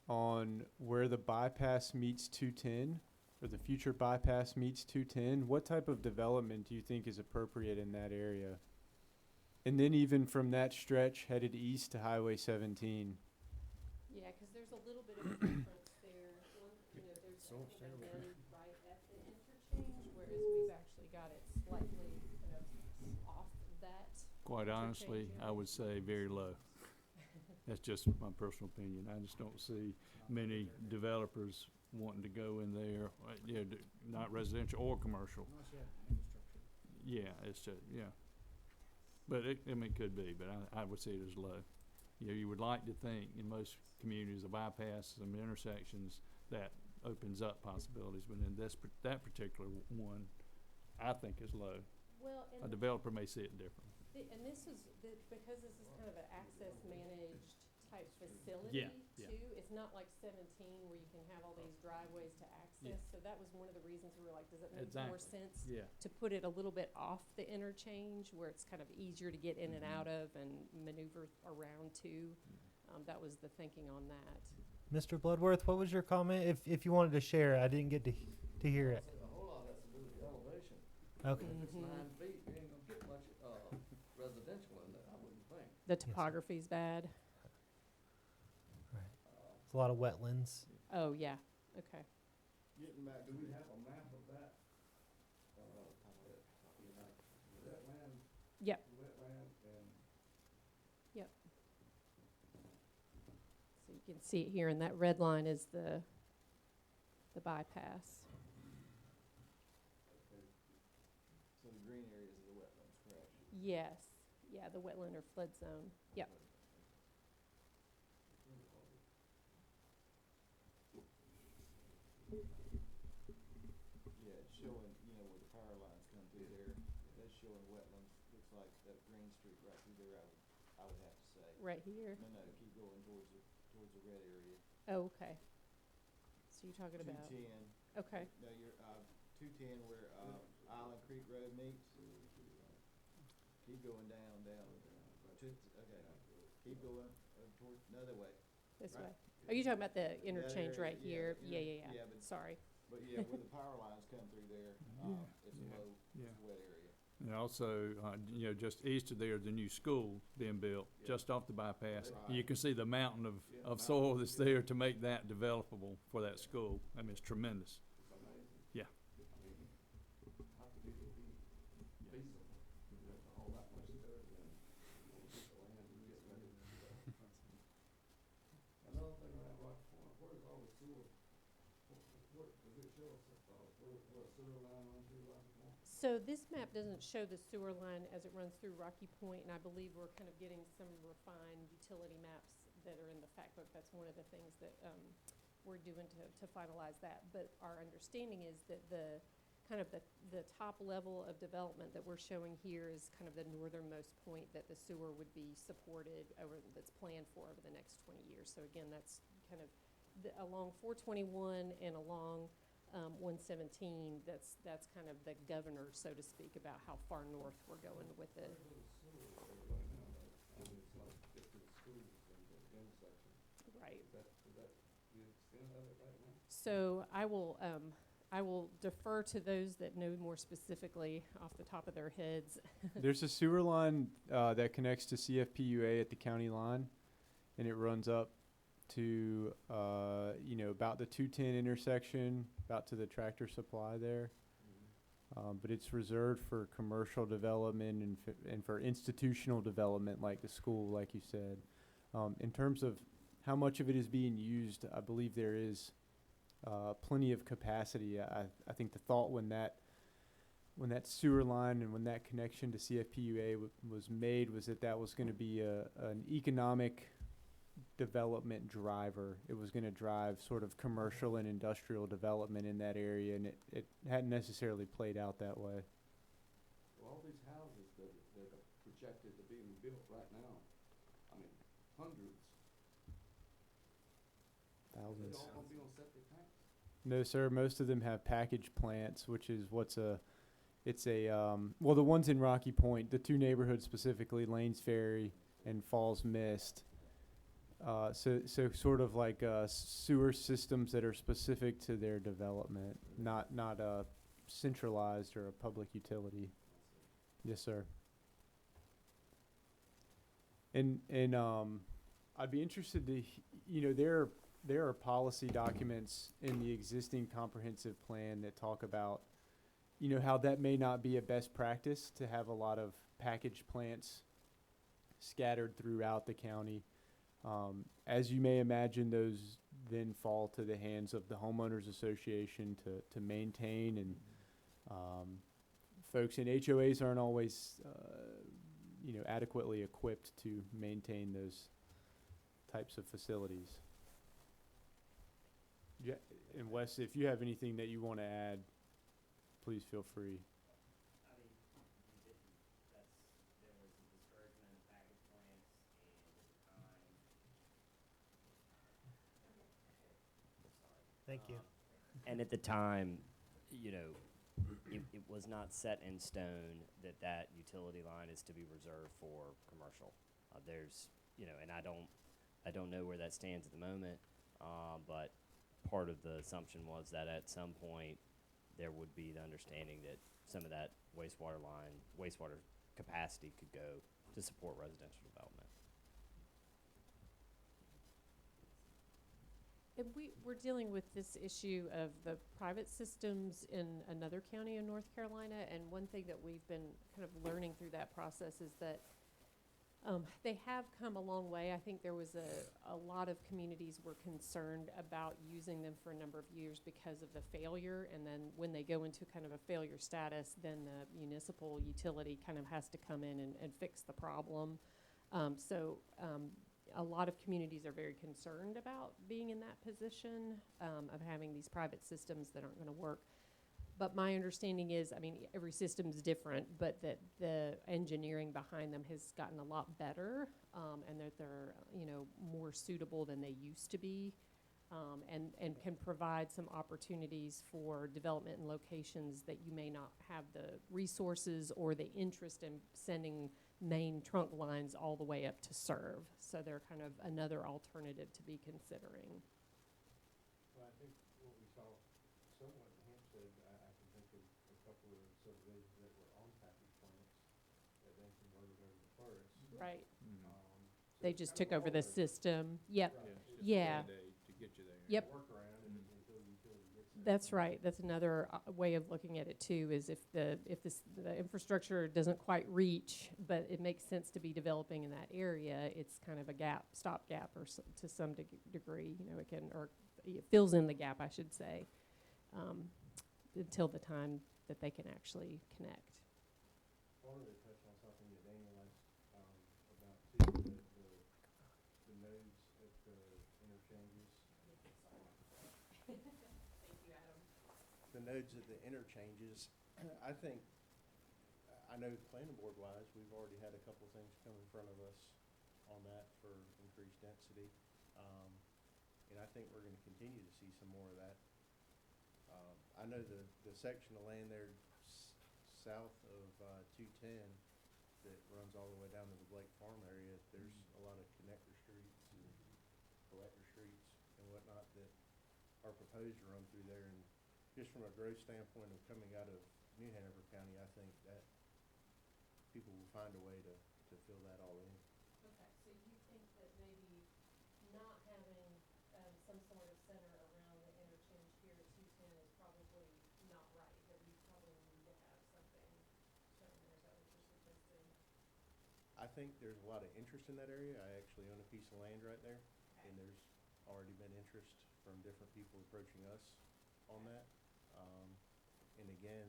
on where the bypass meets 210, or the future bypass meets 210. What type of development do you think is appropriate in that area? And then even from that stretch headed east to Highway 17. Yeah, because there's a little bit of a difference there. There's a bend right at the interchange, whereas we've actually got it slightly kind of off that. Quite honestly, Interchange I area. would say very low. That's just my personal opinion. I just don't see many developers wanting to go in there, not residential or commercial. Yeah, it's just, But I mean, it could be, but I would see it as low. You know, you would like to think in most communities, a bypass, some intersections, that opens up possibilities, but in that particular one, I think is low. Well, A developer may see it differently. And this is, because this is kind of an access managed type facility Yeah. too, it's not like 17 where you can have all these driveways to access. So that was one of the reasons we were like, does it make more Exactly. sense Yeah. to put it a little bit off the interchange where it's kind of easier to get in and out of and maneuver around to? That was the thinking on that. Mr. Bloodworth, what was your comment? If you wanted to share, I didn't get to hear it. A whole lot has to do with the elevation. Okay. If it's Mhm. 9 feet, you ain't gonna get much, residential in there, I wouldn't think. The topography's bad. It's a lot of wetlands. Oh, yeah, okay. Getting back, do we have a map of that? Wetland, Yep, wetland, and yep. So you can see it here, and that red line is the bypass. So the green areas are the wetlands, correct? Yes, yeah, the wetland or flood zone, yep. Yeah, it's showing, you know, where the power lines come through there, that's showing wetlands, looks like that Green Street right through there, I would have to say. Right here. No, keep going towards the red area. Oh, okay. So you're talking about, 210, okay, no, you're, 210 where, Island Creek Road meets. Keep going down. Okay, keep going, toward, another way. this Right. way. Oh, you're talking about the interchange area, right yeah, here? the Yeah, inter- yeah, yeah. yeah, but- Sorry. But yeah, where the power lines come through there, it's Yeah. low, Yeah. it's a wet area. And also, you know, just east of there, the new school being built, just off the bypass. You can see the mountain of soil that's there to make that developable for that school. I mean, it's tremendous. it's amazing. Yeah. I mean, how could people be feasible, there's all that much dirt and, get the land and get ready to do that. Another thing around Rock Point, where's all the sewer, where, does it show us, where a sewer line runs through Rock Point? So this map doesn't show the sewer line as it runs through Rocky Point, and I believe we're kind of getting some refined utility maps that are in the fact book. That's one of the things that we're doing to finalize that. But our understanding is that the kind of the top level of development that we're showing here is kind of the northernmost point that the sewer would be supported over, that's planned for over the next 20 years. So again, that's kind of along 421 and along 117, that's kind of the governor, so to speak, about how far north we're going with it. Where's the sewer area right now, though? I mean, it's like, get to the schools and the intersection. Right. Is that the extent of it right now? So I will defer to those that know more specifically off the top of their heads. There's a sewer line that connects to CFPUA at the county line, and it runs up to about the 210 intersection, about to the Tractor Supply there. But it's reserved for commercial development and for institutional development, like the school, like you said. In terms of how much of it is being used, I believe there is plenty of capacity. I think the thought when that sewer line and when that connection to CFPUA was made was that was going to be an economic development driver. It was going to drive sort of commercial and industrial development in that area, and it hadn't necessarily played out that way. Well, all these houses that are projected to be built right now, I mean, hundreds, they Thousands. all gonna be on septic tanks? No, sir. Most of them have package plants, which is well, the ones in Rocky Point, the two neighborhoods specifically, Lanes Ferry and Falls Mist. So sort of like sewer systems that are specific to their development, not centralized or a public utility. Yes, sir. And I'd be interested to, there are policy documents in the existing comprehensive plan that talk about, how that may not be a best practice to have a lot of package plants scattered throughout the county. As you may imagine, those then fall to the hands of the homeowners association to maintain, and folks in HOAs aren't always, adequately equipped to maintain those types of facilities. Yeah, and Wes, if you have anything that you want to add, please feel free. I mean, you didn't, there was a discouragement of package plants, and at the time, sorry. Thank you. And at the time, it was not set in stone that that utility line is to be reserved for commercial. There's, and I don't know where that stands at the moment, but part of the assumption was that at some point there would be the understanding that some of that wastewater capacity could go to support residential development. And we're dealing with this issue of the private systems in another county in North Carolina, and one thing that we've been kind of learning through that process is that they have come a long way. I think there was a lot of communities were concerned about using them for a number of years because of the failure, and then when they go into kind of a failure status, then the municipal utility kind of has to come in and fix the problem. A lot of communities are very concerned about being in that position of having these private systems that aren't going to work. But my understanding is, I mean, every system is different, but that the engineering behind them has gotten a lot better, and that they're, more suitable than they used to be, and can provide some opportunities for development in locations that you may not have the resources or the interest in sending main trunk lines all the way up to serve. So they're kind of another alternative to be considering. Well, I think what we saw somewhat in Hampstead, I can think of a couple of subdivisions that were on package plants that then converted over to forests. Right. So They it's just kind took of over the all over. system. Yep. Right. It's just a Yeah. Band-Aid to get you there. Yep. Workaround until the utility gets there. That's right. That's another way of looking at it too, is if the infrastructure doesn't quite reach, but it makes sense to be developing in that area, it's kind of a stopgap or to some degree, it can, or it fills in the gap, I should say, until the time that they can actually connect. I wanted to touch on something that Daniel asked about too, the nodes at the interchanges. Thank you, Adam. The nodes at the interchanges, I think, I know planning board wise, we've already had a couple things come in front of us on that for increased density. And I think we're gonna continue to see some more of that. I know the section of land there south of 210 that runs all the way down to the Blake Farm area, there's a lot of connector streets and collector streets and whatnot that are proposed to run through there. And just from a growth standpoint of coming out of New Hanover County, I think that people will find a way to fill that all in. Okay, so you think that maybe not having some sort of center around the interchange here at 210 is probably not right, that we probably need to have something shown there, is that what you're suggesting? I think there's a lot of interest in that area. I actually own a piece of land right there, and there's already been interest from different people approaching us on that. And again,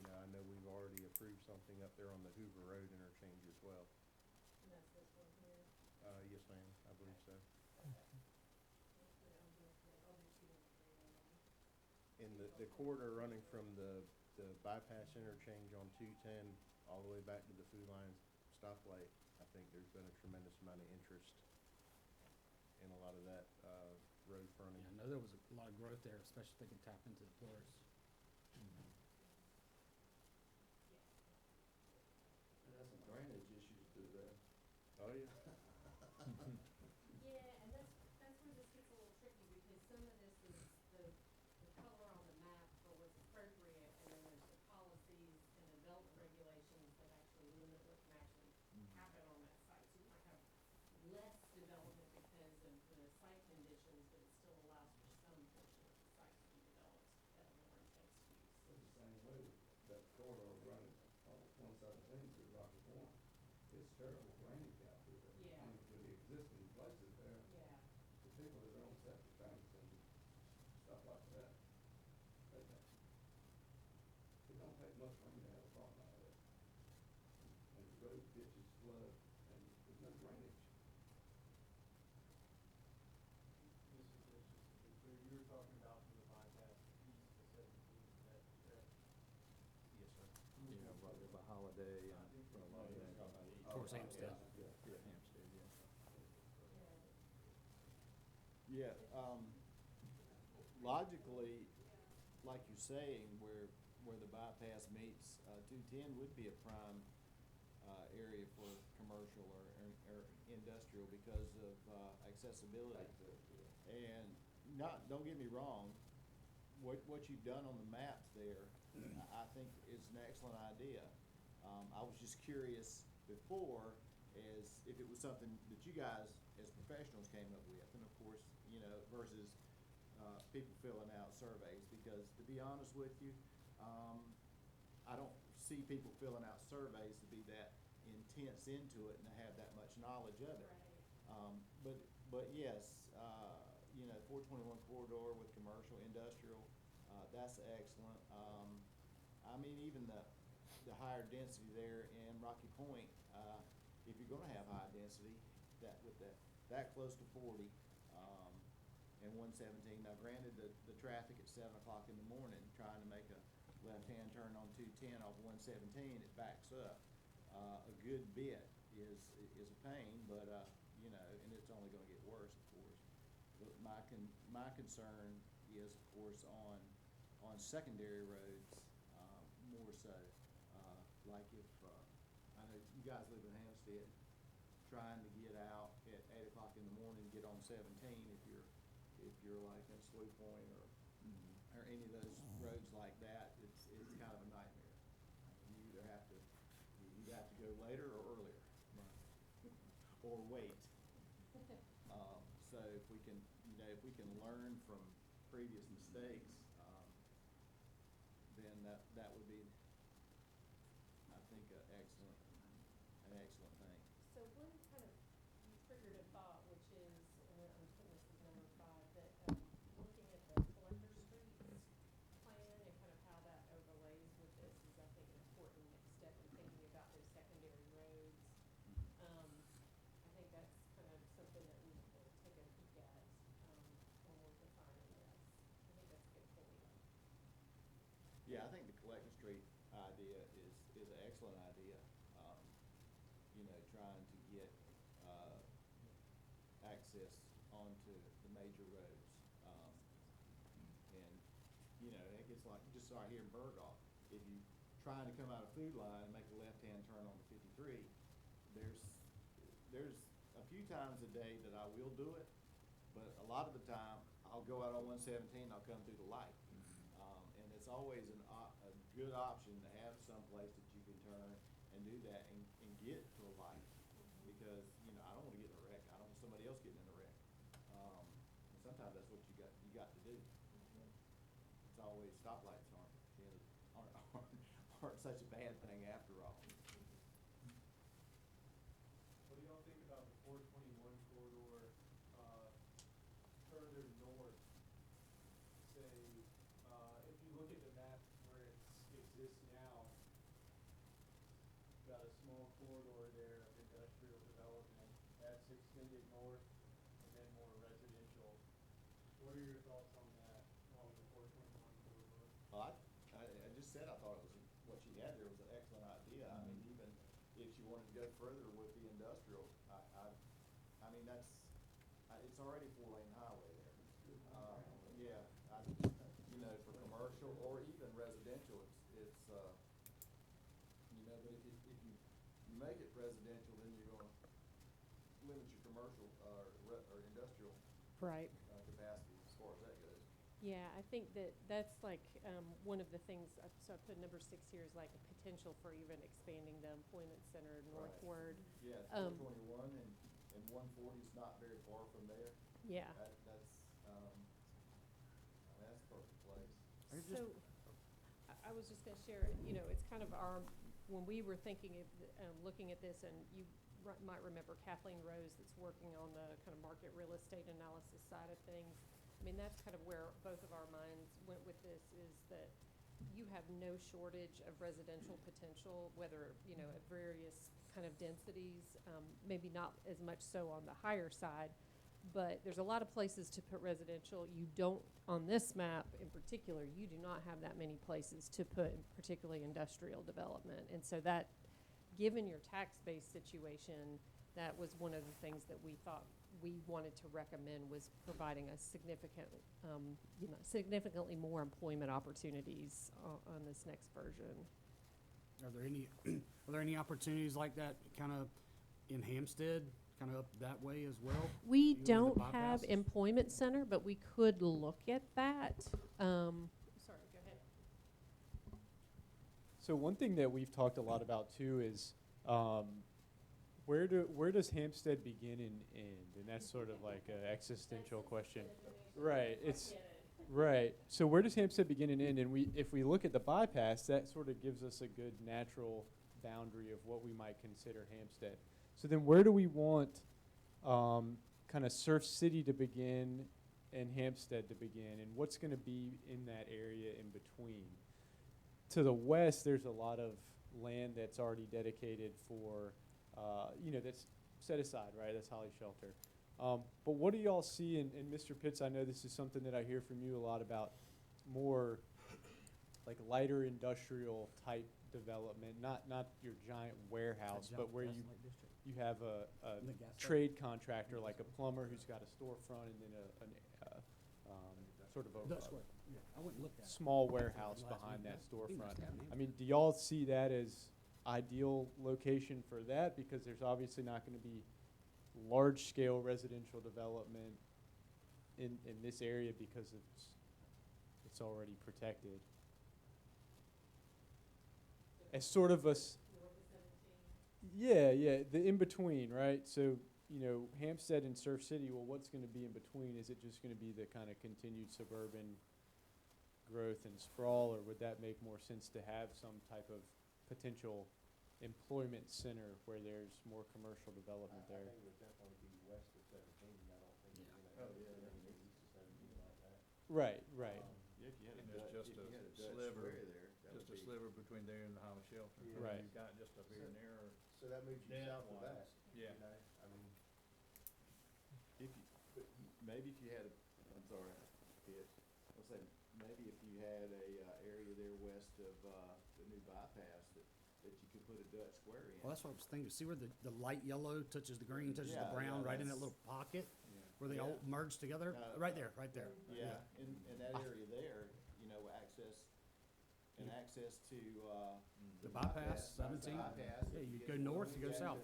I know we've already approved something up there on the Hoover Road interchange as well. And that's this one here? Yes, ma'am, I believe so. In the corridor running from the bypass interchange on 210 all the way back to the Food Line stoplight, I think there's been a tremendous amount of interest in a lot of that road fronting. Yeah, I know there was a lot of growth there, especially if they can tap into the tourists. It has some drainage issues too there. Oh, yeah. Yeah, and that's where this gets a little tricky, because some of this is the color on the map for what's appropriate, and then there's the policies and development regulations that actually limit what can actually happen on that site. So you might have less development because of the site conditions, but it still allows for some portion of the site to be developed at a more intense use. It's the same way with that corridor running on 117 through Rocky Point. It's terrible drainage out through there. Yeah. I mean, with the existing places there, Yeah. particularly their own septic tanks and stuff like that. It don't take much rain to have a problem out of it. And the road ditches flood and there's no drainage. Mrs. Lynch, just to be clear, you were talking about from the bypass east to 17, is that correct? Yes, sir. Yeah, right there by Holiday and, Towards Hampstead. yeah, Hampstead, yeah. Yeah, logically, like you're saying, where the bypass meets, 210 would be a prime, area for commercial or industrial because of, accessibility. And don't get me wrong, what you've done on the maps there, I think is an excellent idea. I was just curious before as if it was something that you guys as professionals came up with, and of course, you know, versus, people filling out surveys, because to be honest with you, I don't see people filling out surveys to be that intense into it and to have that much knowledge of it. But yes, you know, 421 corridor with commercial, industrial, that's excellent. I mean, even the higher density there in Rocky Point, if you're gonna have high density, that close to 40, and 117. Now granted, the traffic at 7 o'clock in the morning, trying to make a left-hand turn on 210 off 117, it backs up. A good bit is a pain, but, you know, and it's only gonna get worse, of course. But my concern is, of course, on secondary roads, more so. Like if, I know you guys live in Hampstead, trying to get out at 8 o'clock in the morning, get on 17, if you're like in Slough Point or any of those roads like that, it's kind of a nightmare. You either have to go later or earlier. Or wait. So if we can, you know, if we can learn from previous mistakes, then that would be, I think, an excellent thing. So one kind of, you triggered a thought, which is, and I'm putting this as number 5, that looking at the collector streets plan and kind of how that overlays with this is, I think, an important next step in thinking about those secondary roads. I think that's kind of something that we need to take a peek at when we're defining this. I think that's a good point. Yeah, I think the collector street idea is an excellent idea. You know, trying to get, access onto the major roads. And, you know, it gets like, just right here in Burgaw, if you trying to come out of Food Line and make a left-hand turn on the 53, there's a few times a day that I will do it, but a lot of the time, I'll go out on 117, I'll come through the light. And it's always a good option to have some place that you can turn and do that and get to a light. Because, you know, I don't want to get in a wreck, I don't want somebody else getting in a wreck. And sometimes that's what you got to do. It's always, stoplights aren't such a bad thing after all. What do y'all think about the 421 corridor, further north? Say, if you look at the map where it exists now, got a small corridor there of industrial development that's extended north and then more residential. What are your thoughts on that, along the 421 corridor? Well, I just said I thought it was, what she had there was an excellent idea. I mean, even if she wanted to go further with the industrial, I mean, it's already 4-lane highway there. Yeah, you know, for commercial or even residential, it's, you know, but if you make it residential, then you're gonna limit your commercial, or industrial, Right. capacity as far as that goes. Yeah, I think that's like one of the things, so I put number 6 here is like a potential for even expanding the employment center northward. Yeah, 421 and 140 is not very far from there. Yeah. That's a perfect place. So, I was just gonna share, you know, it's kind of when we were thinking of, looking at this, and you might remember Kathleen Rose that's working on the kind of market real estate analysis side of things. I mean, that's kind of where both of our minds went with this, is that you have no shortage of residential potential, whether, you know, at various kind of densities, maybe not as much so on the higher side, but there's a lot of places to put residential. You don't, on this map in particular, you do not have that many places to put particularly industrial development. And so that, given your tax base situation, that was one of the things that we thought we wanted to recommend, was providing a significant, significantly more employment opportunities on this next version. Are there any opportunities like that kind of in Hampstead, kind of up that way as well? We Even with the don't have bypasses? employment center, but we could look at that. Sorry, go ahead. So one thing that we've talked a lot about too is, where does Hampstead begin and end? And that's sort of like an existential question. Right, it's, right. So where does Hampstead begin and end? And if we look at the bypass, that sort of gives us a good natural boundary of what we might consider Hampstead. So then where do we want kind of Surf City to begin and Hampstead to begin? And what's going to be in that area in between? To the west, there's a lot of land that's already dedicated for, that's set aside, right? That's Holly Shelter. But what do y'all see, and Mr. Pitts, I know this is something that I hear from you a lot about, more like lighter industrial type development, not your giant warehouse, but where you have a trade contractor like a plumber who's got a storefront and then sort of a I wouldn't look at it. small warehouse behind that storefront. I mean, do y'all see that as ideal location for that? Because there's obviously not going to be large-scale residential development in this area because it's already protected. As sort of yeah, the in-between, right? So, Hampstead and Surf City, well, what's going to be in between? Is it just going to be the kind of continued suburban growth and sprawl, or would that make more sense to have some type of potential employment center where there's more commercial development there? I think it would definitely be west of 17. I don't think you're gonna have anything east of 17 like that. Right. If you had If just you had a Dutch sliver, square there, that just a would be- sliver between there and the Holly Shelter. Yeah. Right. You've got just a very narrow, So that moves you south of that, yeah. you know, I mean, Maybe if you had, I'm sorry, Pitts, I'll say, maybe if you had a, area there west of, the new bypass that you could put a Dutch square in. Well, that's what I was thinking. See where the light yellow touches the green, touches the Yeah, brown, yeah, right in that that's- little pocket Yeah. where they all Yeah. merge together? Right there. Yeah, in that area there, access to, The bypass, 17. bypass. Yeah, If you get go north, going you go south.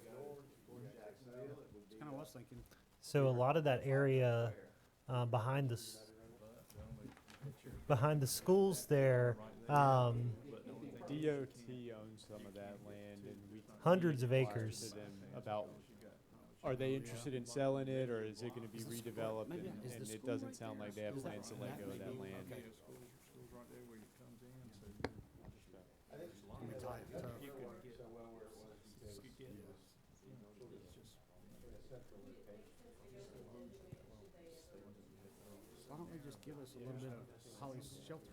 Toward Jacksonville, it would be. That's kind of what I was thinking. So a lot of that area behind behind the schools there, DOT owns some of that land, and we Hundreds of inquired acres. to them about, are they interested in selling it, or is it going to be redeveloped? Maybe- And is the it school doesn't right sound there? like they have Is that plans to right? let go of that Maybe. land. Okay. School's right there where it comes in, so I think Can we tie it to- you could get, so well where it was because could get, Yeah. sort of in a central location. Why don't they just give us a little bit of Holly's Shelter?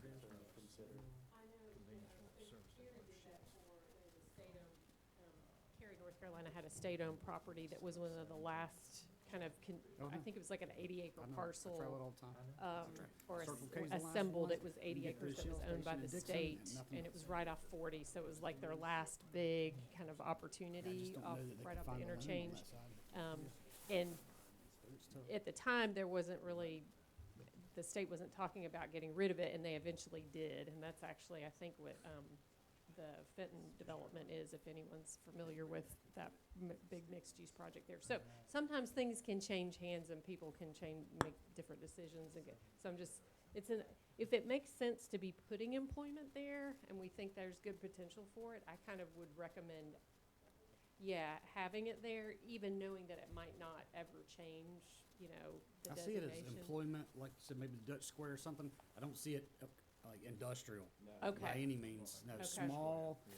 Cary, North Carolina had a state-owned property that was one of the last kind of, Oh, I no. think it was like an 80-acre I know, I parcel. travel it all the time. Or Circle K's the last assembled, one. it was 80 You get acres the that was Shell owned by station the in Dixon state, and nothing and it else. was right off 40, so it was like their last big kind of I opportunity just don't off, know that they right can off the find the land on interchange. that side. And It's tough. at the time, there wasn't really, the state wasn't talking about getting rid of it, and they eventually did, and that's actually, I think, what the Fenton development is, if anyone's familiar with that big mixed-use project there. So sometimes things can change hands and people can make different decisions and so I'm just, if it makes sense to be putting employment there and we think there's good potential for it, I kind of would recommend, having it there, even knowing that it might not ever change, the I see it designation. as employment, like you said, maybe the Dutch Square or something. I don't see it like industrial by Okay, any means. No, Okay.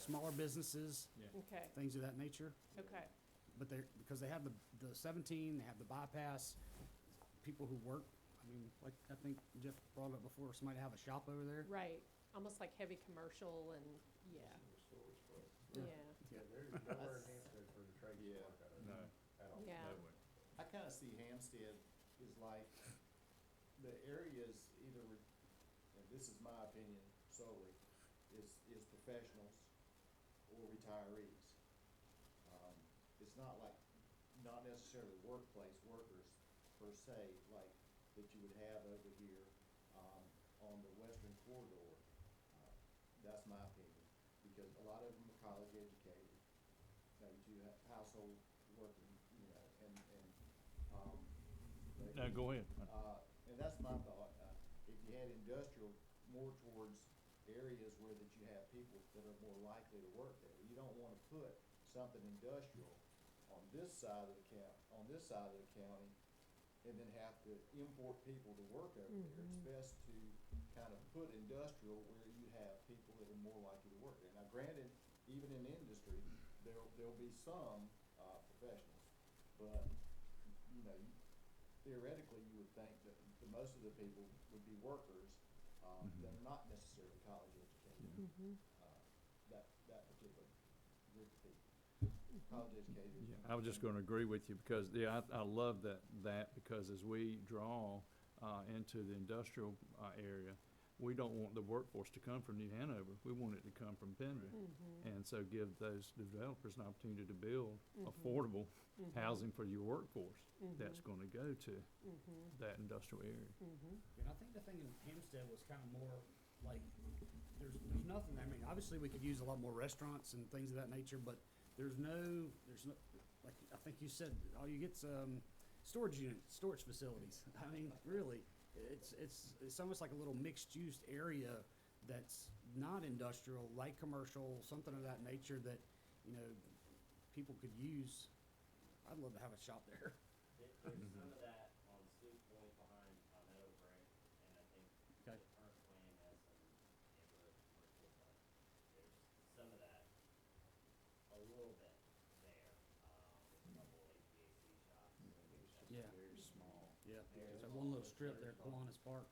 smaller businesses, okay, things of that nature. okay. But because they have the 17, they have the bypass, people who work, I mean, like I think Jeff brought up before, somebody have a shop over there. Right, almost like heavy commercial and, yeah. Storage place. Yeah. Yeah, there's nowhere in Hampstead for Yeah. No way. I kinda see Hampstead is like, the areas either, and this is my opinion solely, is professionals or retirees. It's not like, not necessarily workplace workers per se, like that you would have over here, on the western corridor. That's my opinion, because a lot of them are college educated, maybe two household working, you know, No, maybe, go ahead. and that's my thought. If you had industrial more towards areas where that you have people that are more likely to work there, you don't wanna put something industrial on this side of the county, and then have to import people to work over there. It's best to kind of put industrial where you have people that are more likely to work there. Now granted, even in industry, there'll be some, professionals, but, you know, theoretically, you would think that the most of the people would be workers, that are not necessarily college educated. That particular group of people, college educated. Yeah, I was just gonna agree with you, because, yeah, I love that, because as we draw, into the industrial, area, we don't want the workforce to come from New Hanover, we want it to come from Pender. And so give those developers an opportunity to build affordable housing for your workforce that's gonna go to that industrial area. And I think the thing in Hempstead was kind of more like, there's nothing, I mean, obviously we could use a lot more restaurants and things of that nature, but there's no, like, I think you said, all you get's, storage units, storage facilities. I mean, really, it's almost like a little mixed-use area that's not industrial, light commercial, something of that nature that, you know, people could use. I'd love to have a shop there. There's some of that on Sloop Point behind Meadow Break, and I think Okay. the current plan has some neighborhood commercial, but there's some of that a little bit there, with a couple HVAC shops and things like that. Yeah. Very small. Yeah, Yeah, there's it's that one little all- strip there, very small. Kiwanis Park.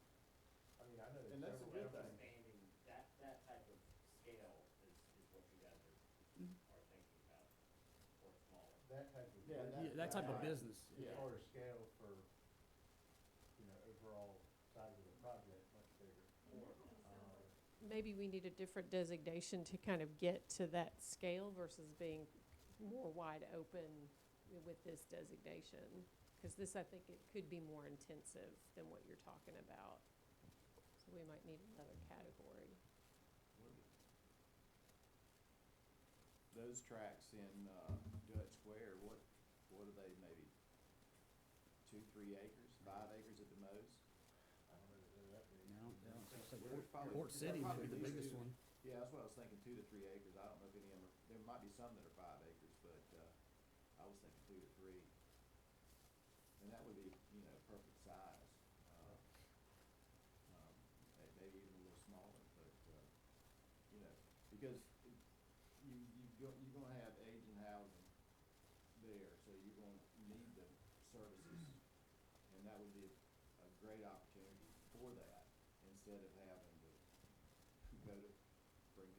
I mean, I know And that's a several good thing. Expanding, that type of scale is what you guys are thinking about, or smaller. That type of. Yeah, Yeah, that type of business. As Yeah. far as scale for, you know, overall size of the project, much bigger. Maybe we need a different designation to kind of get to that scale versus being more wide open with this designation. Because this, I think it could be more intensive than what you're talking about. So we might need another category. Those tracks in, Dutch Square, what are they, maybe 2-3 acres, 5 acres at the most? I don't know if they're that big. No, yeah, it's like There's probably- Port City may be the probably at biggest least one. Yeah, that's what I was thinking, 2 to 3 acres. I don't know if any of them are, there might be some that are 5 acres, but, I was thinking 2 to 3. And that would be, you know, perfect size. Maybe even a little smaller, but, you know, because you're gonna have aging housing there, so you're gonna need the services. And that would be a great opportunity for that, instead of having to bring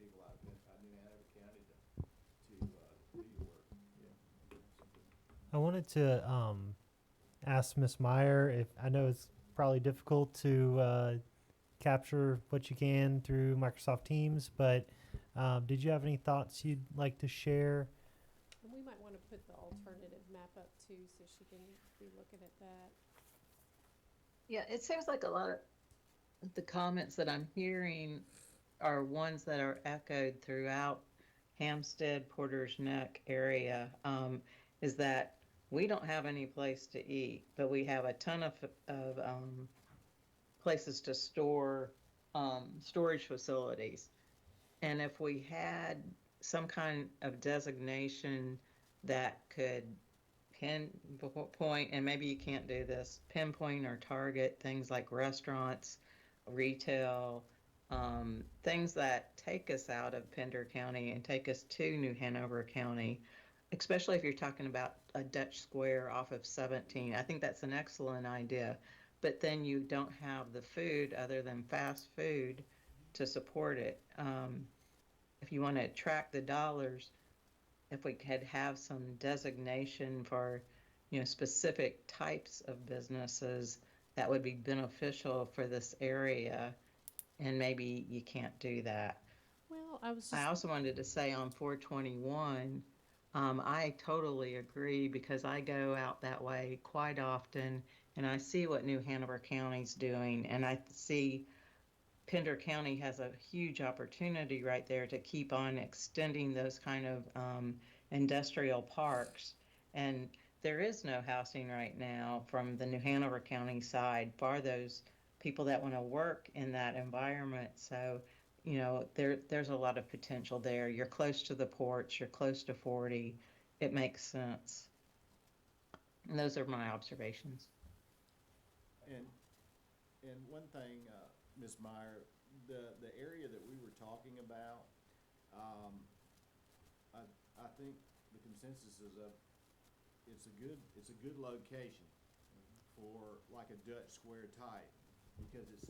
people out of New Hanover County to do your work. I wanted to ask Miss Meyer if I know it's probably difficult to capture what you can through Microsoft Teams, but did you have any thoughts you'd like to share? And we might want to put the alternative map up too, so she can be looking at that. Yeah, it seems like a lot of the comments that I'm hearing are ones that are echoed throughout Hampstead, Porter's Neck area, is that we don't have any place to eat, but we have a ton of places to store, storage facilities. And if we had some kind of designation that could pinpoint, and maybe you can't do this, pinpoint or target things like restaurants, retail, things that take us out of Pender County and take us to New Hanover County, especially if you're talking about a Dutch Square off of 17. I think that's an excellent idea. But then you don't have the food other than fast food to support it. If you want to attract the dollars, if we could have some designation for specific types of businesses that would be beneficial for this area, and maybe you can't do that. Well, I was I just, also wanted to say on 421, I totally agree because I go out that way quite often and I see what New Hanover County's doing, and I see Pender County has a huge opportunity right there to keep on extending those kind of industrial parks. And there is no housing right now from the New Hanover County side for those people that want to work in that environment. So, there's a lot of potential there. You're close to the ports, you're close to 40. It makes sense. And those are my observations. And one thing, Ms. Meyer, the area that we were talking about, I think the consensus is it's a good location for like a Dutch Square type, because it's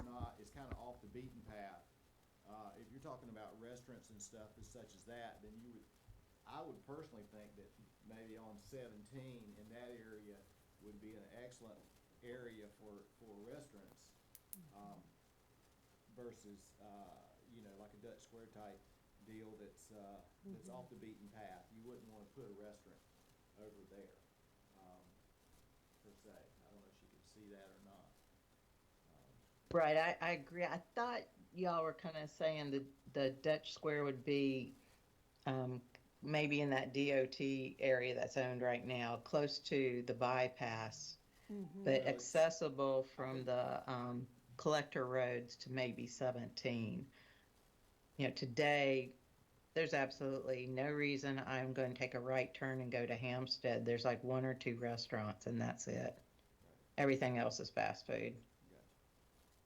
kind of off the beaten path. If you're talking about restaurants and stuff as such as that, then I would personally think that maybe on 17 in that area would be an excellent area for restaurants, versus, like a Dutch Square type deal that's off the beaten path. You wouldn't want to put a restaurant over there, per se. I don't know if you could see that or not. Right, I agree. I thought y'all were kind of saying the Dutch Square would be maybe in that DOT area that's owned right now, close to the bypass, but No, it's- accessible from the collector roads to maybe 17. Today, there's absolutely no reason I'm going to take a right turn and go to Hampstead. There's like one or two restaurants, and that's it. Everything else is fast food. Gotcha.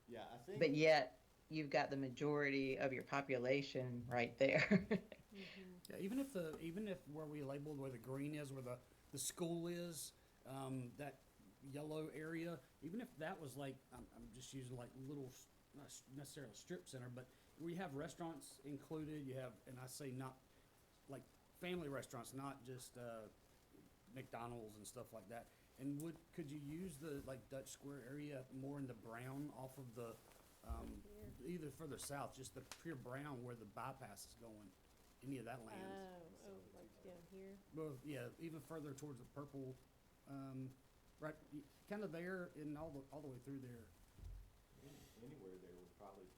Yeah, I think. But yet, you've got the majority of your population right there. Yeah, even if where we labeled where the green is, where the school is, that yellow area, even if that was like, I'm just using like little, not necessarily strip center, but we have restaurants included, you have, and I say not, like family restaurants, not just, McDonald's and stuff like that. And could you use the like Dutch Square area more in the brown off of the, either further south, just the pure brown where the bypass is going, any of that land? like down here? Well, yeah, even further towards the purple, right, kind of there and all the way through there. Anywhere there would probably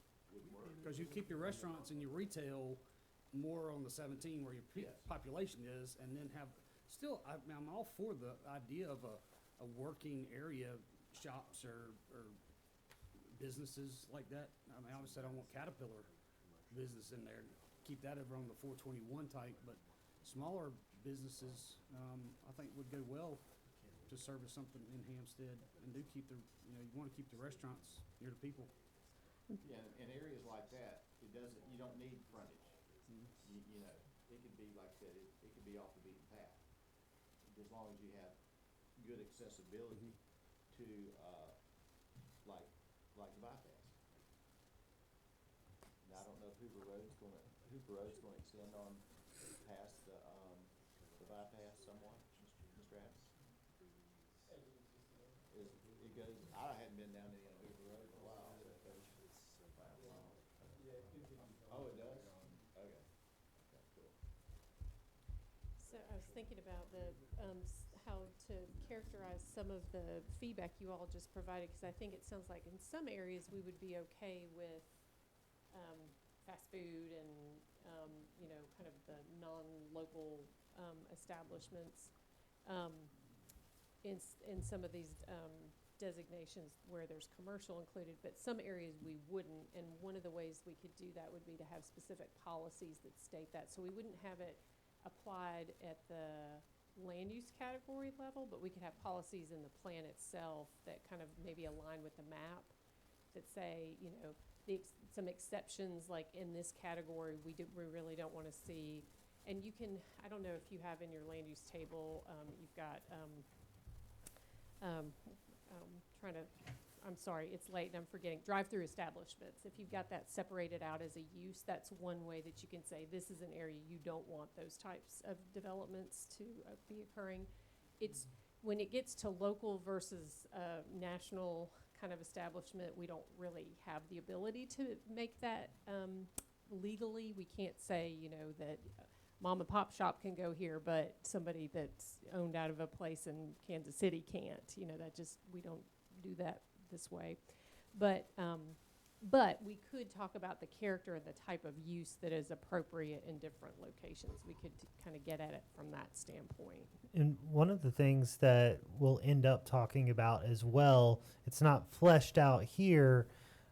work. Because you keep your restaurants and your retail more on the 17 where your Yes. population is, and then have, still, I'm all for the idea of a working area, shops or businesses like that. I mean, obviously I don't want Caterpillar business in there, keep that over on the 421 type, but smaller businesses, I think would go well to service something in Hampstead, and do keep you want to keep the restaurants near the people. Yeah, in areas like that, you don't need frontage. It could be, like I said, it could be off the beaten path. As long as you have good accessibility to, like the bypass. Now, I don't know if Hoover Road's gonna extend on past the bypass somewhat, Mr. Adams? It goes, I hadn't been down to Hoover Road in a while, so it goes. Oh, it does? Okay. Okay, cool. So I was thinking about how to characterize some of the feedback you all just provided, because I think it sounds like in some areas we would be okay with fast food and, kind of the non-local establishments in some of these designations where there's commercial included, but some areas we wouldn't. And one of the ways we could do that would be to have specific policies that state that. So we wouldn't have it applied at the land use category level, but we could have policies in the plan itself that kind of maybe align with the map that say, some exceptions, like in this category, we really don't want to see. And you can, I don't know if you have in your land use table, you've got, I'm sorry, it's late and I'm forgetting, drive-through establishments. If you've got that separated out as a use, that's one way that you can say this is an area you don't want those types of developments to be occurring. It's when it gets to local versus national kind of establishment, we don't really have the ability to make that legally. We can't say, you know, that mom and pop shop can go here, but somebody that's owned out of a place in Kansas City can't. You know, that just, we don't do that this way. But we could talk about the character and the type of use that is appropriate in different locations. We could kind of get at it from that standpoint. And one of the things that we'll end up talking about as well, it's not fleshed out here,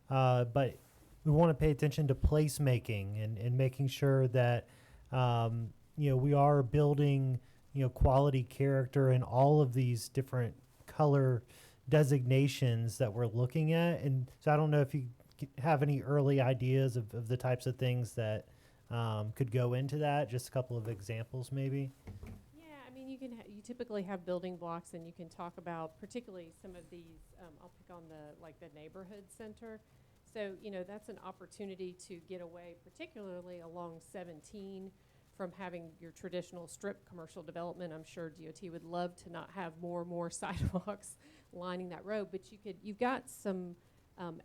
but we want to pay attention to placemaking and making sure that, you know, we are building, you know, quality character in all of these different color designations that we're looking at. And so I don't know if you have any early ideas of the types of things that could go into that. Just a couple of examples maybe. Yeah, I mean, you typically have building blocks, and you can talk about particularly some of these. I'll pick on the neighborhood center. So, you know, that's an opportunity to get away, particularly along 17, from having your traditional strip commercial development. I'm sure DOT would love to not have more and more sidewalks lining that road, but you've got some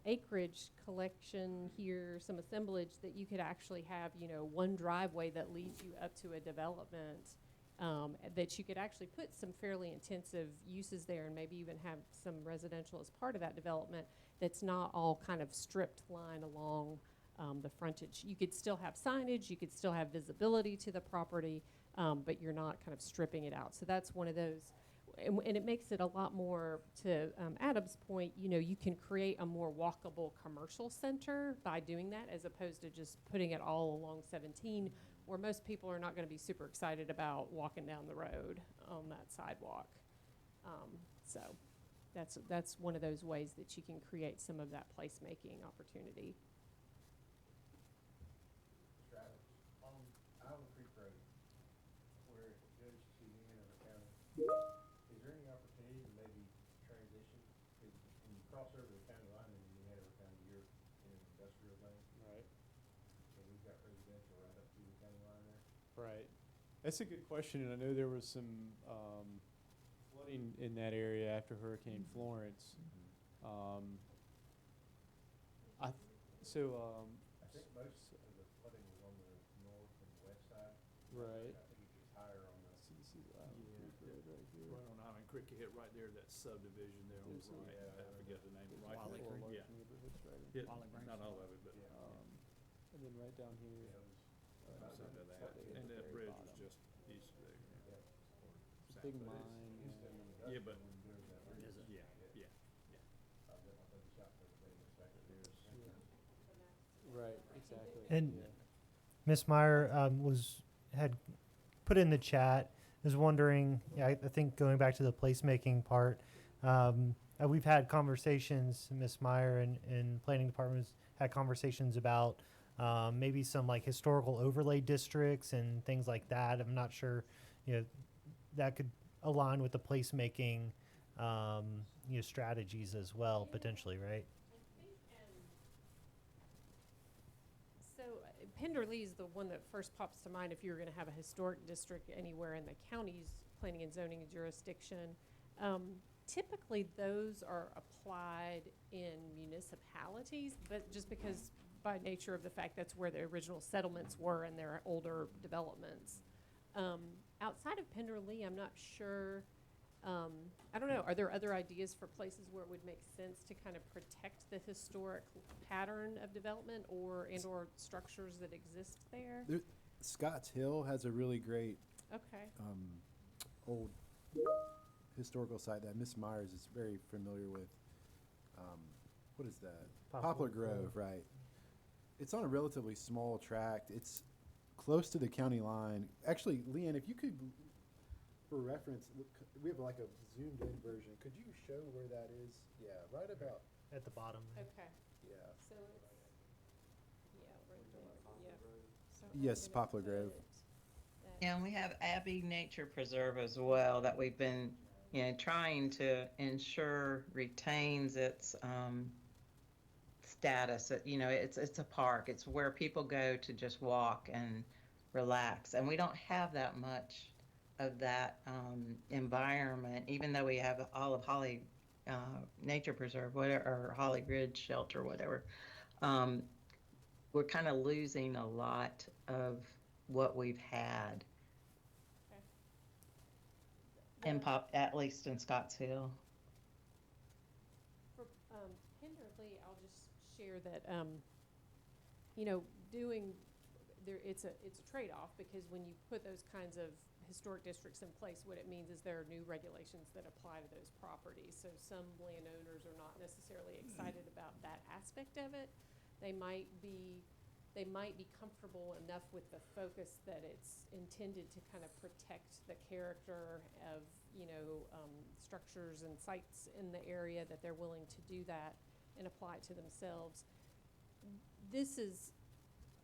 acreage collection here, some assemblage that you could actually have, you know, one driveway that leads you up to a development that you could actually put some fairly intensive uses there, and maybe even have some residential as part of that development that's not all kind of stripped line along the frontage. You could still have signage, you could still have visibility to the property, but you're not kind of stripping it out. So that's one of those. And it makes it a lot more, to Adam's point, you know, you can create a more walkable commercial center by doing that, as opposed to just putting it all along 17, where most people are not going to be super excited about walking down the road on that sidewalk. So that's one of those ways that you can create some of that placemaking opportunity. Travis, on Island Creek Road, where it goes to Hanover County, is there any opportunity to maybe transition? Because when you cross over the county line in New Hanover County, you're in an industrial zone, Right. and we've got residential right up through the county line there. Right. That's a good question, and I know there was some flooding in that area after Hurricane Florence. I think most of the flooding was on the north and west side. right. I think it gets higher on the. CC's Island Creek Road right here. Right on Island Creek, you hit right there, that subdivision there on the There's a- right. I forget the name, but right Wiley there. Four large Yeah. neighborhoods right in Yeah, Wiley Branch. not all of it, but. And then right down here. Yeah, it was Some of that. flooding at And the that very bridge was bottom. just east of there. Yeah. Big South of it. mine. Used to be and- industrial Yeah, but- when there was that bridge. Is it? Yeah, yeah. I think the shop for the business back there. Right, exactly. And- yeah. Miss Meyer had put in the chat, is wondering, yeah, I think going back to the placemaking part, we've had conversations, Miss Meyer and planning departments had conversations about maybe some like historical overlay districts and things like that. I'm not sure, you know, that could align with the placemaking, you know, strategies as well, potentially, right? Pender Lee is the one that first pops to mind if you're going to have a historic district anywhere in the county's planning and zoning jurisdiction. Typically, those are applied in municipalities, but just because by nature of the fact that's where the original settlements were and their older developments. Outside of Pender Lee, I'm not sure. I don't know. Are there other ideas for places where it would make sense to kind of protect the historic pattern of development or structures that exist there? Scotts Hill has a really great Okay. old historical site that Miss Myers is very familiar with. What is that? Poplar Grove, right. It's on a relatively small tract. It's close to the county line. Actually, Leanne, if you could, for reference, we have like a zoomed in version. Could you show where that is? Yeah, right about, At the bottom. Okay. yeah. So it's, yeah, right there. Yeah. So Yes, I'm gonna Poplar Grove. put that- And we have Abbey Nature Preserve as well that we've been, you know, trying to ensure retains its status. You know, it's a park. It's where people go to just walk and relax. And we don't have that much of that environment, even though we have Olive Holly Nature Preserve, whatever, or Holly Ridge Shelter, whatever. Um, we're kind of losing a lot of what we've had in at least in Scottsville. For Pender Lee, I'll just share that you know, doing there, it's a trade-off, because when you put those kinds of historic districts in place, what it means is there are new regulations that apply to those properties. So some landowners are not necessarily excited about that aspect of it. They might be comfortable enough with the focus that it's intended to kind of protect the character of, you know, structures and sites in the area, that they're willing to do that and apply it to themselves. This is,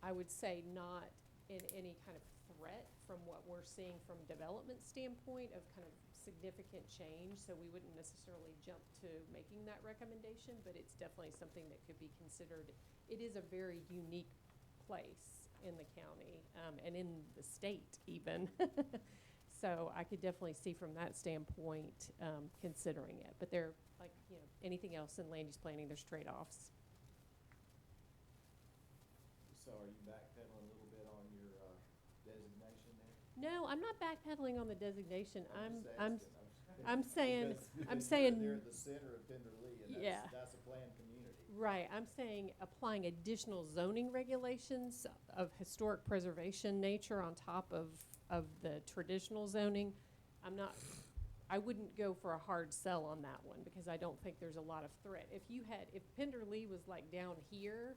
I would say, not in any kind of threat from what we're seeing from development standpoint of kind of significant change, so we wouldn't necessarily jump to making that recommendation, but it's definitely something that could be considered. It is a very unique place in the county, and in the state even. So I could definitely see from that standpoint considering it, but there, like, you know, anything else in land use planning, there's trade-offs. So are you backpedaling a little bit on your designation there? No, I'm not backpedaling on the designation. I'm just asking. I'm saying, Because I'm saying, they're at the center of Pender Lee, and yeah. that's a planned community. Right, I'm saying applying additional zoning regulations of historic preservation nature on top of the traditional zoning. I wouldn't go for a hard sell on that one, because I don't think there's a lot of threat. If Pender Lee was like down here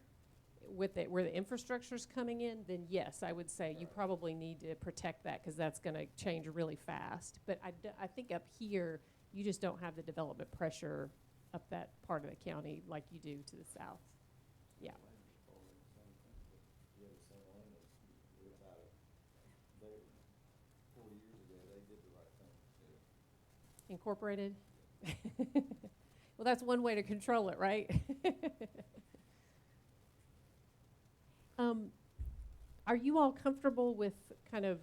with it, where the infrastructure's coming in, then yes, I would say you probably need to protect that, because that's gonna change really fast. But I think up here, you just don't have the development pressure up that part of the county like you do to the south. Yeah. Yeah, the same landowners, without it, they, 4 years ago, they did the right thing. Incorporated? Well, that's one way to control it, right? Are you all comfortable with kind of,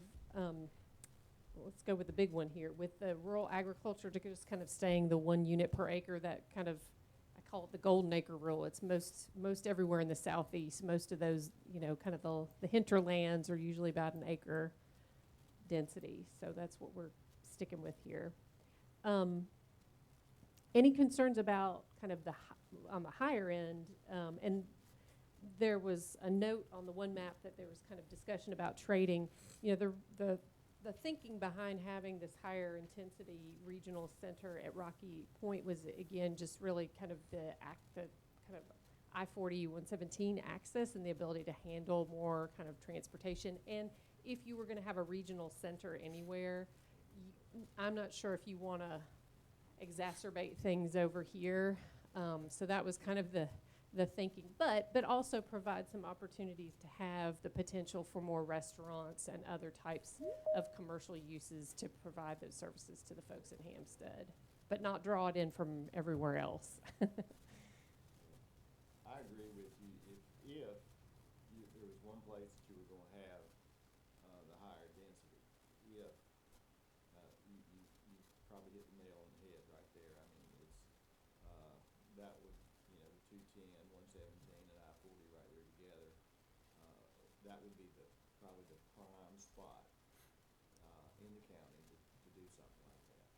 let's go with the big one here, with the rural agriculture to just kind of staying the 1 unit per acre, that kind of, I call it the golden acre rule. It's most everywhere in the southeast. Most of those, you know, kind of the hinterlands are usually about an acre density. So that's what we're sticking with here. Any concerns about kind of on the higher end? And there was a note on the one map that there was kind of discussion about trading. You know, the thinking behind having this higher intensity regional center at Rocky Point was, again, just really kind of the kind of I-40, 117 access and the ability to handle more kind of transportation. And if you were going to have a regional center anywhere, I'm not sure if you want to exacerbate things over here. So that was kind of the thinking, but also provide some opportunities to have the potential for more restaurants and other types of commercial uses to provide those services to the folks in Hampstead, but not draw it in from everywhere else. I agree with you. If there was one place that you were gonna have, the higher density, if, you probably hit the nail on the head right there. I mean, it's, that would, you know, the 210, 117, and I-40 right there together, that would be probably the prime spot, in the county to do something like that.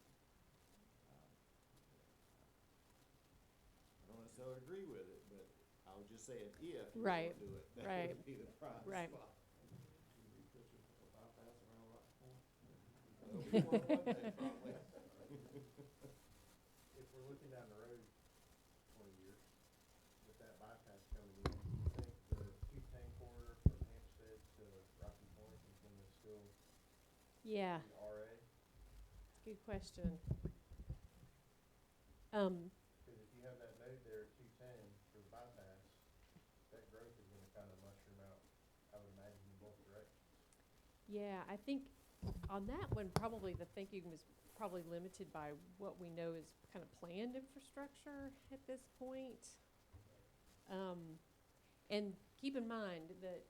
I don't necessarily agree with it, but I was just saying, if you were Right, gonna do it, that right, would be the prime right. spot. Should we put a bypass around Rock Point? That'll be more one day, probably. If we're looking down the road 20 years, with that bypass coming in, do you think the 210 corridor from Hampstead to Rocky Point is gonna still Yeah, be RA? good question. Because if you have that node there at 210 for the bypass, that growth is gonna kind of mushroom out, I would imagine, in both directions. Yeah, I think on that one, probably the thinking was probably limited by what we know is kind of planned infrastructure at this point. And keep in mind that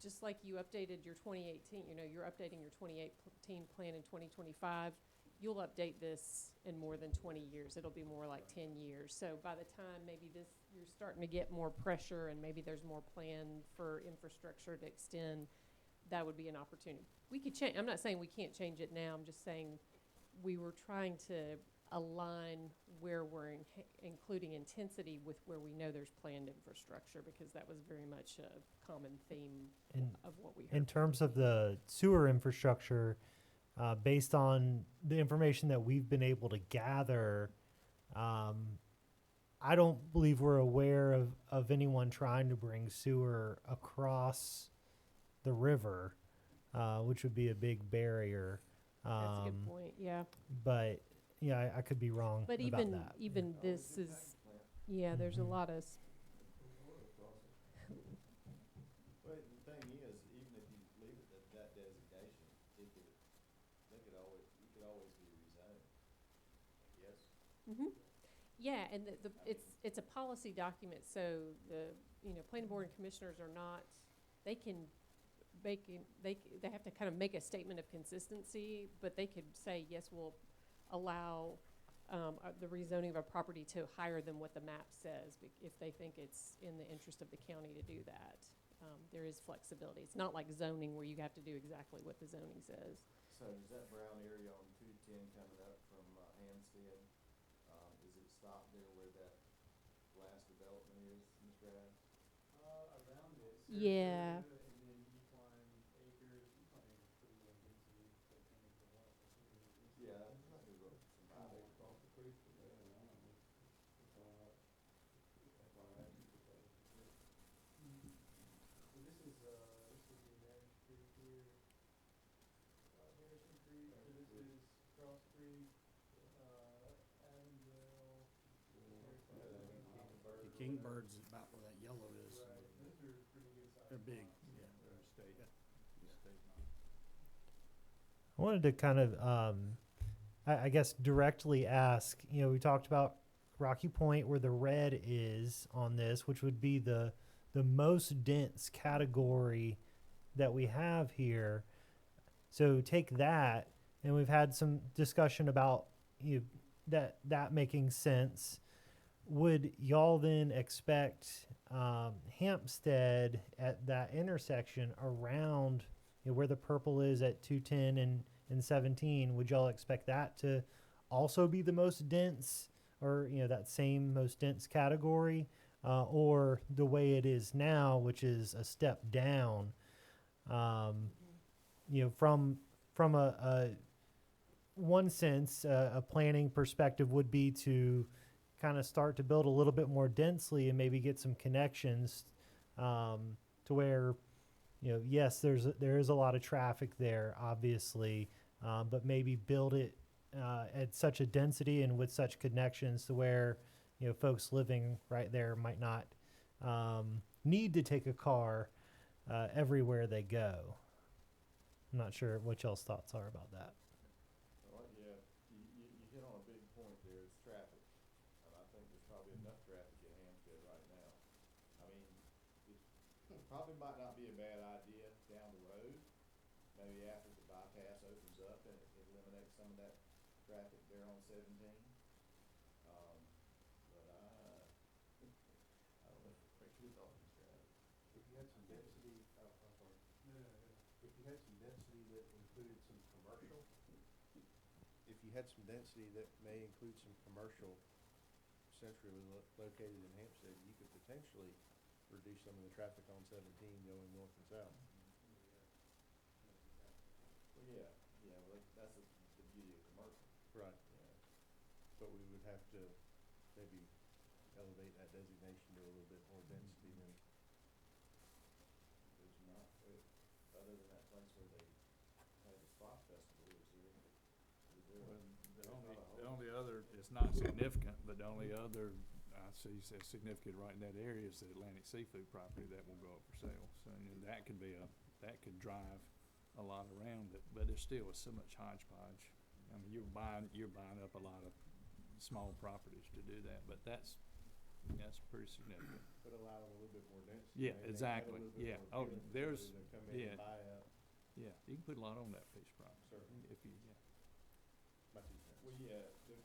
just like you updated your 2018, you're updating your 2018 plan in 2025, you'll update this in more than 20 years. It'll be more like 10 years. So by the time maybe you're starting to get more pressure and maybe there's more plan for infrastructure to extend, that would be an opportunity. We could change, I'm not saying we can't change it now, I'm just saying we were trying to align where we're including intensity with where we know there's planned infrastructure, because that was very much a common theme of what we heard. In terms of the sewer infrastructure, based on the information that we've been able to gather, I don't believe we're aware of anyone trying to bring sewer across the river, which would be a big barrier. That's a good point, yeah. But yeah, I could be wrong But about that. even this is, yeah, there's a lot of, Well, the thing is, even if you leave it at that designation, you could always be rezoned. Yes? mhm. Yeah, and it's a policy document, so the, planning board and commissioners are not, they have to kind of make a statement of consistency, but they could say, yes, we'll allow the rezoning of a property to higher than what the map says, if they think it's in the interest of the county to do that. There is flexibility. It's not like zoning where you have to do exactly what the zoning says. So is that brown area on 210 coming up from Hampstead, is it stopped there where that last development is, Mr. Adams? Around it. Yeah. And then Equine Acres pretty low density, but kind of the lot, that's really low density. Yeah, I think there's some high acres. Across the creek from there, and on, it's all right. That's why I asked you to say. So this is the Adams Creek here. Harrison Creek, so this is Cross Creek, Adamsville. The kingbirds is about where that yellow is. Right, those are pretty good sized. They're big, lots. yeah. They're state, Yeah. state line. I wanted to kind of, I guess, directly ask, we talked about Rocky Point where the red is on this, which would be the most dense category that we have here. So take that, and we've had some discussion about that making sense. Would y'all then expect Hampstead at that intersection around where the purple is at 210 and 17? Would y'all expect that to also be the most dense, or that same most dense category, or the way it is now, which is a step down? From a one sense, a planning perspective would be to kind of start to build a little bit more densely and maybe get some connections to where, yes, there is a lot of traffic there, obviously, but maybe build it at such a density and with such connections to where, folks living right there might not need to take a car everywhere they go. I'm not sure what y'all's thoughts are about that. Well, yeah, you hit on a big point there, it's traffic. And I think there's probably enough traffic in Hampstead right now. I mean, it probably might not be a bad idea down the road, maybe after the bypass opens up and it eliminates some of that traffic there on 17. But I don't know, what your thoughts, Mr. Adams? If you had some density, I'm sorry. No. If you had some density that included some commercial, may include some commercial centrally located in Hampstead, you could potentially reduce some of the traffic on 17 going north and south. Well, yeah, well, that's the beauty of commercial. Right. Yeah. But we would have to maybe elevate that designation to a little bit more density than. There's not, other than that place where they had the spot festival, is there not The only other, it's not significant, but the only other I see significant right in that area is the Atlantic Seafood property that will go up for sale. So that could drive a lot around it, but there's still so much hodgepodge. I mean, you're buying up a lot of small properties to do that, but that's That's pretty significant. But allow a little bit more density. Yeah, maybe add a exactly. little bit Yeah. more Oh, appeal to there's- somebody to come in yeah. and buy up. Yeah, you can put a lot on that piece of property. Certainly. If you, yeah. My 2 cents. Well, yeah, the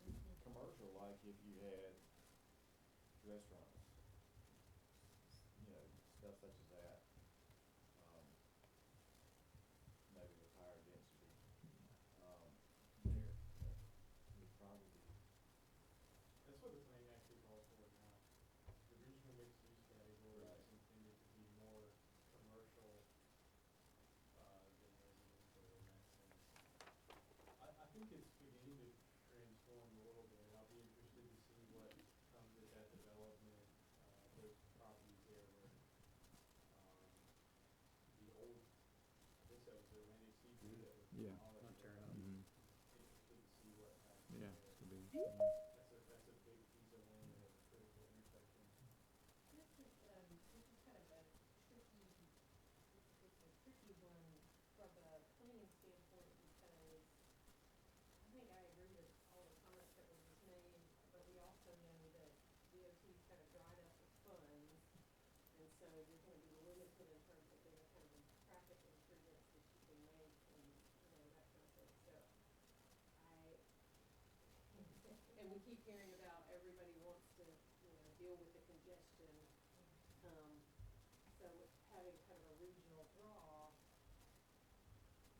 commercial, like if you had restaurants, you know, stuff such as that, maybe with higher density, there, that would probably. That's what the plan actually calls for now. The regional mixed use category Right. is intended to be more commercial, than residential in that sense. I think it's beginning to transform a little bit. I'll be interested to see what comes with that development, those properties there where, the old, I guess that was the Atlantic Seafood that was Yeah. demolished. Not tearing up. Mhm. Interested to see what happens Yeah, there. could be. That's a big piece of land at a critical intersection. This is kind of a tricky, it's a tricky one from a planning standpoint because I think I agree with all the comments that were just made, but we also know that DOT's kind of dried up the funds. And so you're gonna be limited in terms of the kind of traffic improvements that you can make and, that kind of thing. So and we keep hearing about everybody wants to, deal with the congestion. So having kind of a regional draw,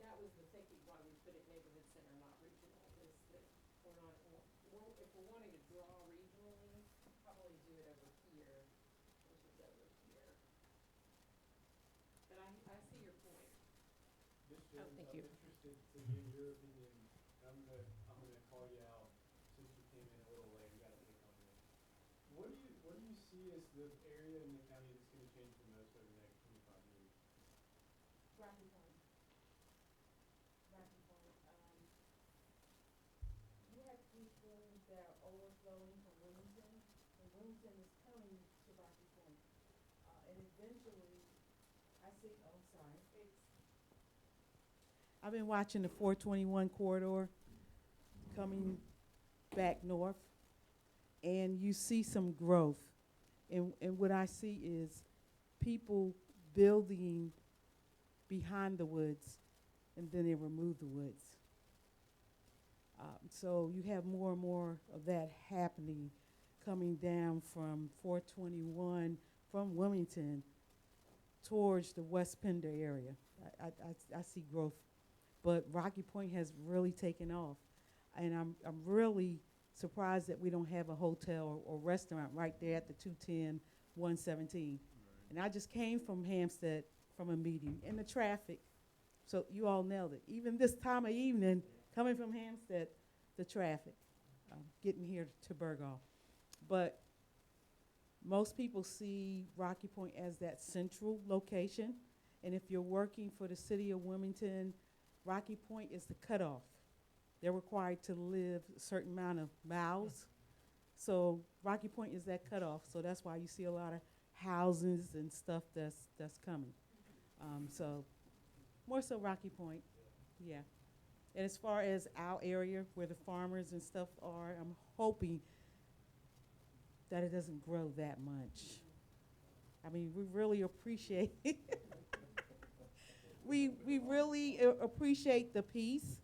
that was the thinking why we put it neighborhood center, not regional, is that we're not, if we're wanting to draw regionally, probably do it over here versus over here. But I see your point. Ms. Oh, Jones, thank I'm you. interested to hear your opinion. I'm gonna call you out since you came in a little late. We gotta pick on you. What do you see as the area in the county that's gonna change the most over the next 25 years? Rocky Point. Rocky Point, you have people that are overflowing from Wilmington, and Wilmington is coming to Rocky Point. And eventually, I'm sorry, I've been watching the 421 corridor coming back north, and you see some growth. And what I see is people building behind the woods, and then they remove the woods. So you have more and more of that happening coming down from 421 from Wilmington towards the West Pender area. I see growth, but Rocky Point has really taken off, and I'm really surprised that we don't have a hotel or restaurant right there at the 210, 117. And I just came from Hampstead from a meeting, and the traffic, so you all nailed it. Even this time of evening, coming from Hampstead, the traffic, getting here to Burgaw. But most people see Rocky Point as that central location. And if you're working for the city of Wilmington, Rocky Point is the cutoff. They're required to live a certain amount of miles. So Rocky Point is that cutoff. So that's why you see a lot of houses and stuff that's coming. So more so Rocky Point, yeah. And as far as our area where the farmers and stuff are, I'm hoping that it doesn't grow that much. I mean, we really appreciate we really appreciate the peace.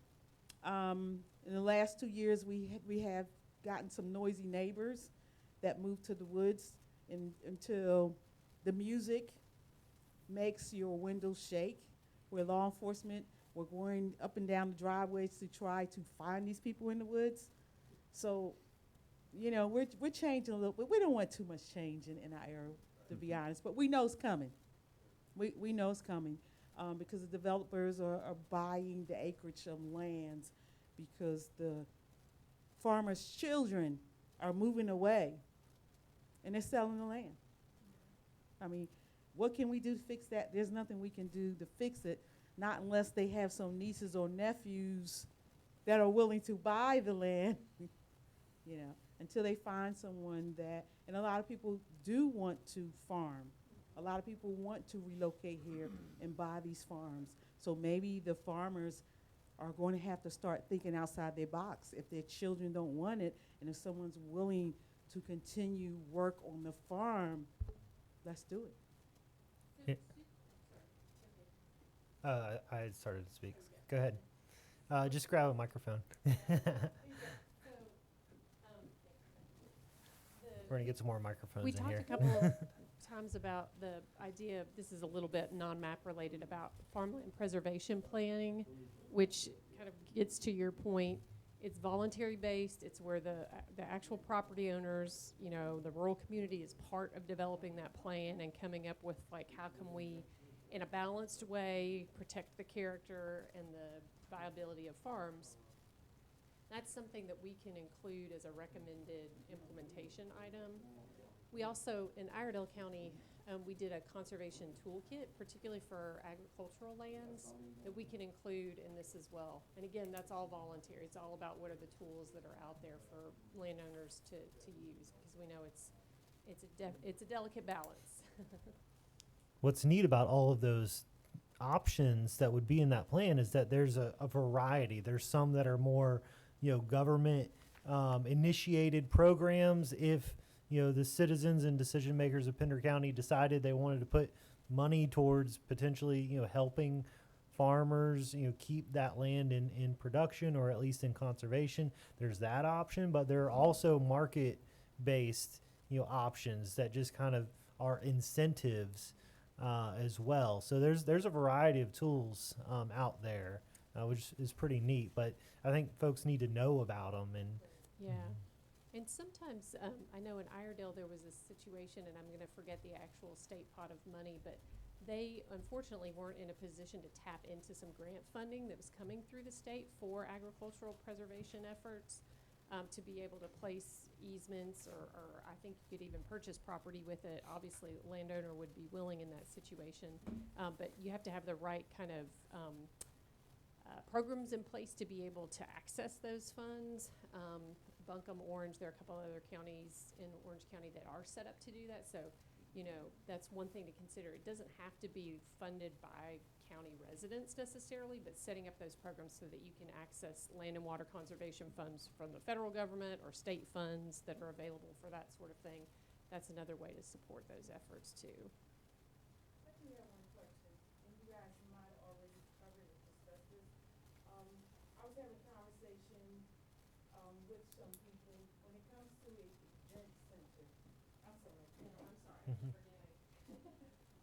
In the last 2 years, we have gotten some noisy neighbors that moved to the woods until the music makes your windows shake. Where law enforcement were going up and down the driveways to try to find these people in the woods. So, we're changing a little bit. We don't want too much change in our area, to be honest, but we know it's coming. We know it's coming because the developers are buying the acreage of lands because the farmers' children are moving away and they're selling the land. I mean, what can we do to fix that? There's nothing we can do to fix it, not unless they have some nieces or nephews that are willing to buy the land, until they find someone that, and a lot of people do want to farm. A lot of people want to relocate here and buy these farms. So maybe the farmers are going to have to start thinking outside their box if their children don't want it, and if someone's willing to continue work on the farm, let's do it. I had started to speak. Go ahead. Just grab a microphone. We're gonna get some more microphones We in talked here. a couple of times about the idea of, this is a little bit non-map related, about farmland preservation planning, which kind of gets to your point. It's voluntary based. It's where the actual property owners, you know, the rural community is part of developing that plan and coming up with, like, how can we, in a balanced way, protect the character and the viability of farms. That's something that we can include as a recommended implementation item. We also, in Iredell County, we did a conservation toolkit, particularly for agricultural lands, that we can include in this as well. And again, that's all voluntary. It's all about what are the tools that are out there for landowners to use, because we know it's a delicate balance. What's neat about all of those options that would be in that plan is that there's a variety. There's some that are more, government initiated programs. If, the citizens and decision makers of Pender County decided they wanted to put money towards potentially, helping farmers, keep that land in production or at least in conservation, there's that option. But there are also market-based, options that just kind of are incentives as well. So there's a variety of tools out there, which is pretty neat. But I think folks need to know about them. And Yeah. And sometimes, I know in Iredell there was a situation, and I'm going to forget the actual state pot of money, but they unfortunately weren't in a position to tap into some grant funding that was coming through the state for agricultural preservation efforts, to be able to place easements, or I think you could even purchase property with it. Obviously, the landowner would be willing in that situation, but you have to have the right kind of programs in place to be able to access those funds. Buncombe, Orange, there are a couple other counties in Orange County that are set up to do that. So, that's one thing to consider. It doesn't have to be funded by county residents necessarily, but setting up those programs so that you can access land and water conservation funds from the federal government or state funds that are available for that sort of thing. That's another way to support those efforts too. I do have one question, and you guys might have already covered or discussed this. I was having a conversation with some people when it comes to a event center. I'm sorry. Mhm.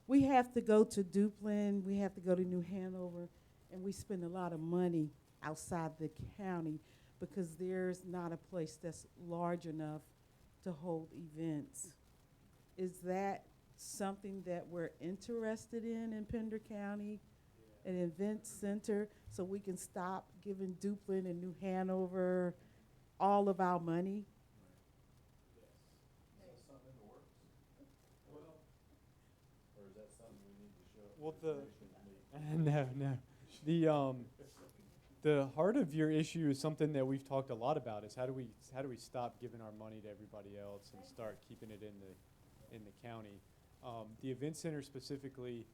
We have to go to Duplin, we have to go to New Hanover, and we spend a lot of money outside the county because there's not a place that's large enough to hold events. Is that something that we're interested in Pender County? An event center, so we can stop giving Duplin and New Hanover all of our money? Is that something in the works? Well. Or is that something we need to show? Well, the heart of your issue is something that we've talked a lot about, is how do we stop giving our money to everybody else and start keeping it in the county. The event center specifically,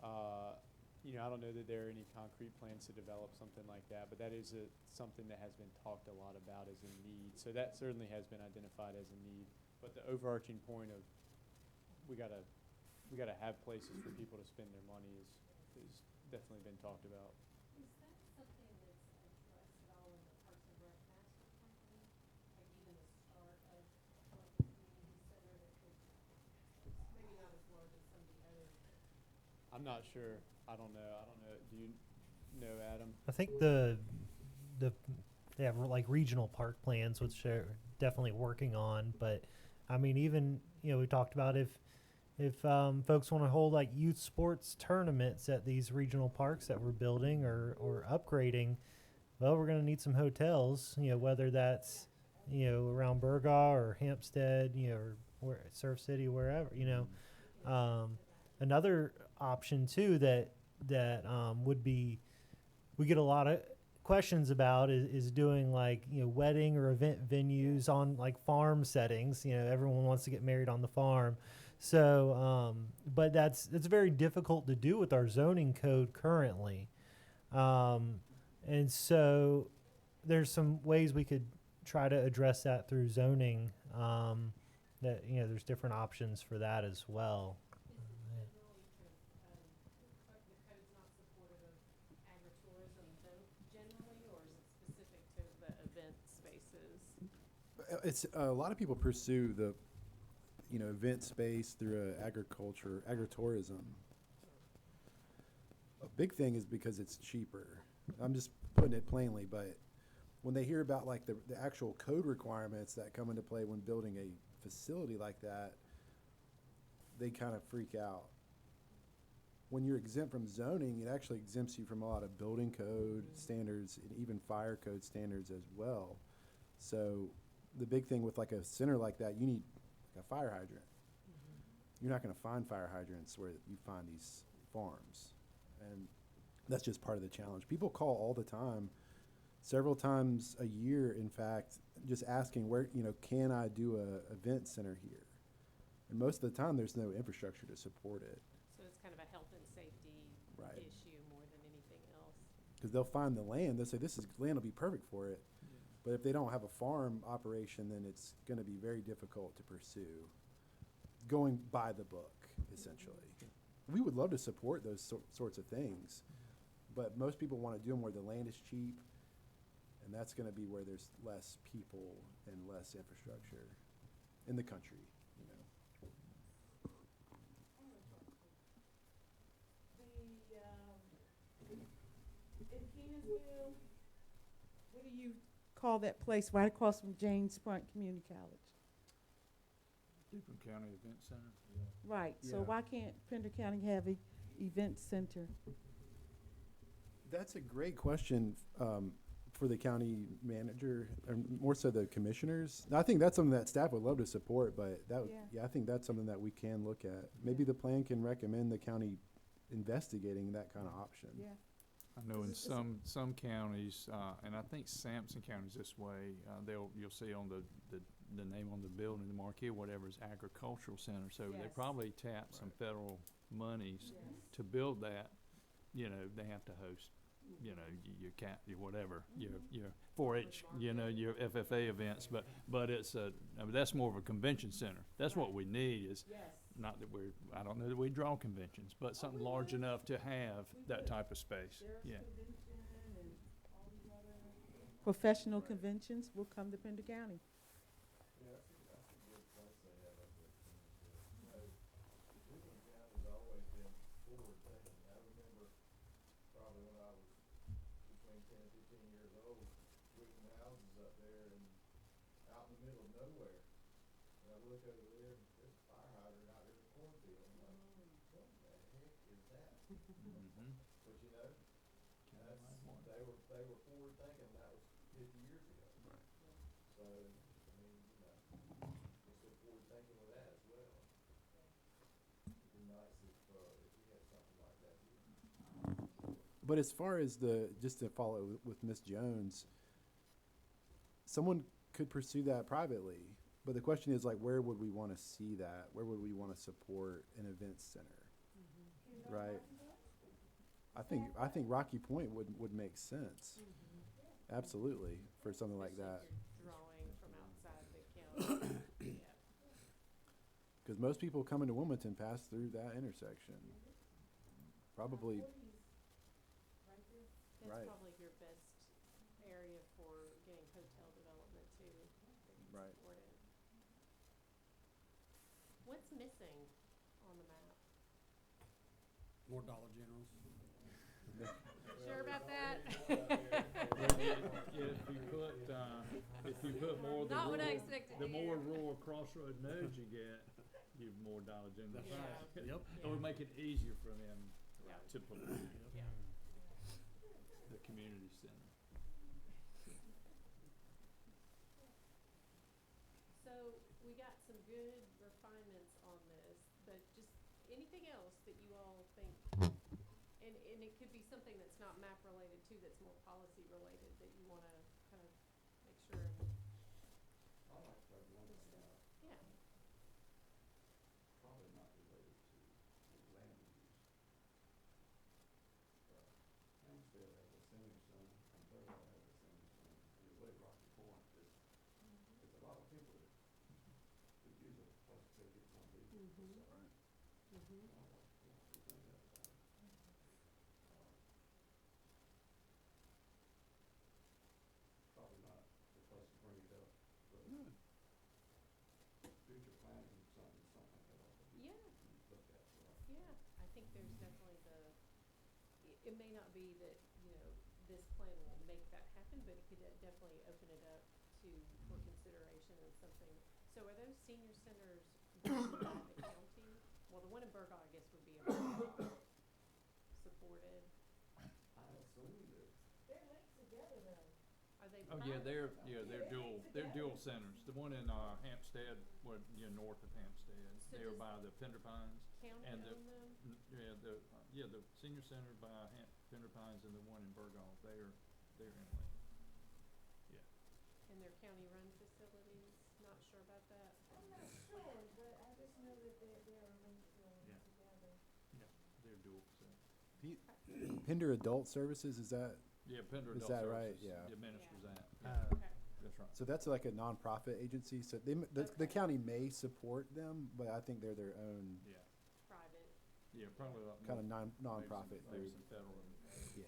I don't know that there are any concrete plans to develop something like that, but that is something that has been talked a lot about as a need. So that certainly has been identified as a need. But the overarching point of we gotta have places for people to spend their money is definitely been talked about. Is that something that's addressed at all in the Parks and Rec master plan? Like even the start of like a community center that could, maybe not as large as some of the others. I'm not sure. I don't know. Do you know, Adam? I think they have like regional park plans, which they're definitely working on. But I mean, even we talked about if folks want to hold like youth sports tournaments at these regional parks that we're building or upgrading, well, we're going to need some hotels. Whether that's around Burgaw or Hampstead, or Surf City, wherever. Another option too that would be, we get a lot of questions about is doing like wedding or event venues on like farm settings. Everyone wants to get married on the farm, so but that's very difficult to do with our zoning code currently, and so there's some ways we could try to address that through zoning. That, you know, there's different options for that as well. It's a lot of people pursue the, you know, event space through agritourism. A big thing is because it's cheaper. I'm just putting it plainly, but when they hear about like the actual code requirements that come into play when building a facility like that, they kind of freak out. When you're exempt from zoning, it actually exempts you from a lot of building code standards and even fire code standards as well. So the big thing with like a center like that, you need like a fire hydrant. You're not going to find fire hydrants where you find these farms. And that's just part of the challenge. People call all the time, several times a year, in fact, just asking where, you know, can I do a event center here? And most of the time, there's no infrastructure to support it. So it's kind of a health and safety Right. issue more than anything else. Because they'll find the land, they'll say this is land will be perfect for it. But if they don't have a farm operation, then it's going to be very difficult to pursue. Going by the book, essentially. We would love to support those sorts of things, but most people want to do them where the land is cheap, and that's going to be where there's less people and less infrastructure in the country, you know. In Kenansville, what do you call that place right across from James Point Community College? Duplin County Event Center. Right, so Yeah. why can't Pender County have a event center? That's a great question for the county manager, or more so the commissioners. I think that's something that staff would love to support, but that, Yeah. I think that's something that we can look at. Maybe the plan can recommend the county investigating that kind of option. Yeah. I know in Is it- some counties, and I think Sampson County's this way, you'll see on the name on the building, the marquee or whatever, is agricultural center. So they Yes. probably tap some Right. federal monies Yes. to build that. You know, they have to host, you know, your whatever, your 4-H, you know, your FFA events, but it's I mean, that's more of a convention center. That's what we need is, Yes. not that I don't know that we draw conventions, but something large enough to have that type of space. Yeah. Convention and all these other professional conventions will come to Pender County. Yeah, that's a good place they have up there. You know, Duplin County's always been forward thinking. I remember probably when I was between 10 and 15 years old, looking at houses up there and out in the middle of nowhere. And I look over there, and there's a fire hydrant out there in the cornfield. I'm like, what the heck is that? Mm-hmm. But you know, they were forward thinking, and that was 50 years ago. Right. So, I mean, you know, we're still forward thinking with that as well. It'd be nice if we had something like that here. But as far as just to follow with Ms. Jones, someone could pursue that privately. But the question is, like, where would we want to see that? Where would we want to support an event center? Right? I think Rocky Point would make sense. Absolutely, for something like that. Drawing from outside the county. Yeah. Because most people coming to Wilmington pass through that intersection. Probably, That's Right. probably your best area for getting hotel development too. that you can Right. support it. What's missing on the map? More Dollar Generals. Sure about that? If you put more of Not what I expected the to more hear. rural crossroad nodes you get, you've more Dollar General. That's right. Yep. It would make it easier for them Yeah. to promote Yeah. the community center. So we got some good refinements on this, but just anything else that you all think, and it could be something that's not map related too, that's more policy related, that you wanna kind of make sure and, I like to try one thing out, yeah. probably not related to land use. Hampstead has a senior center, and Fairwell has a senior center, and it's really Rocky Point that's Probably not the place to bring it up, but future planning, something like that ought to be Yeah, looked at, so. yeah, I think there's definitely it may not be that, this plan will make that happen, but it could definitely open it up for consideration and something. So are those senior centers run by the county? Well, the one in Burgaw, I guess, would be a Burgaw supported. I assume that They're linked together though. Are they Oh, yeah, private? they're dual centers. The one in, Hampstead, north of Hampstead, So they're does by the Pender Pines. County And own them? The senior center by Pender Pines and the one in Burgaw, they're in Lynn. And they're county-run facilities? Not sure about that. I'm not sure, but I just know that they're linked Yeah. together. Yeah, they're dual facilities. Pender Adult Services, is that, Yeah, Pender Is Adult that right? Services Yeah. administers that. Okay. That's right. so that's like a nonprofit agency, so the Okay. county may support them, but I think they're their own Yeah, Private. yeah, probably a lot kind of more, nonprofit maybe group. some federal and Yeah.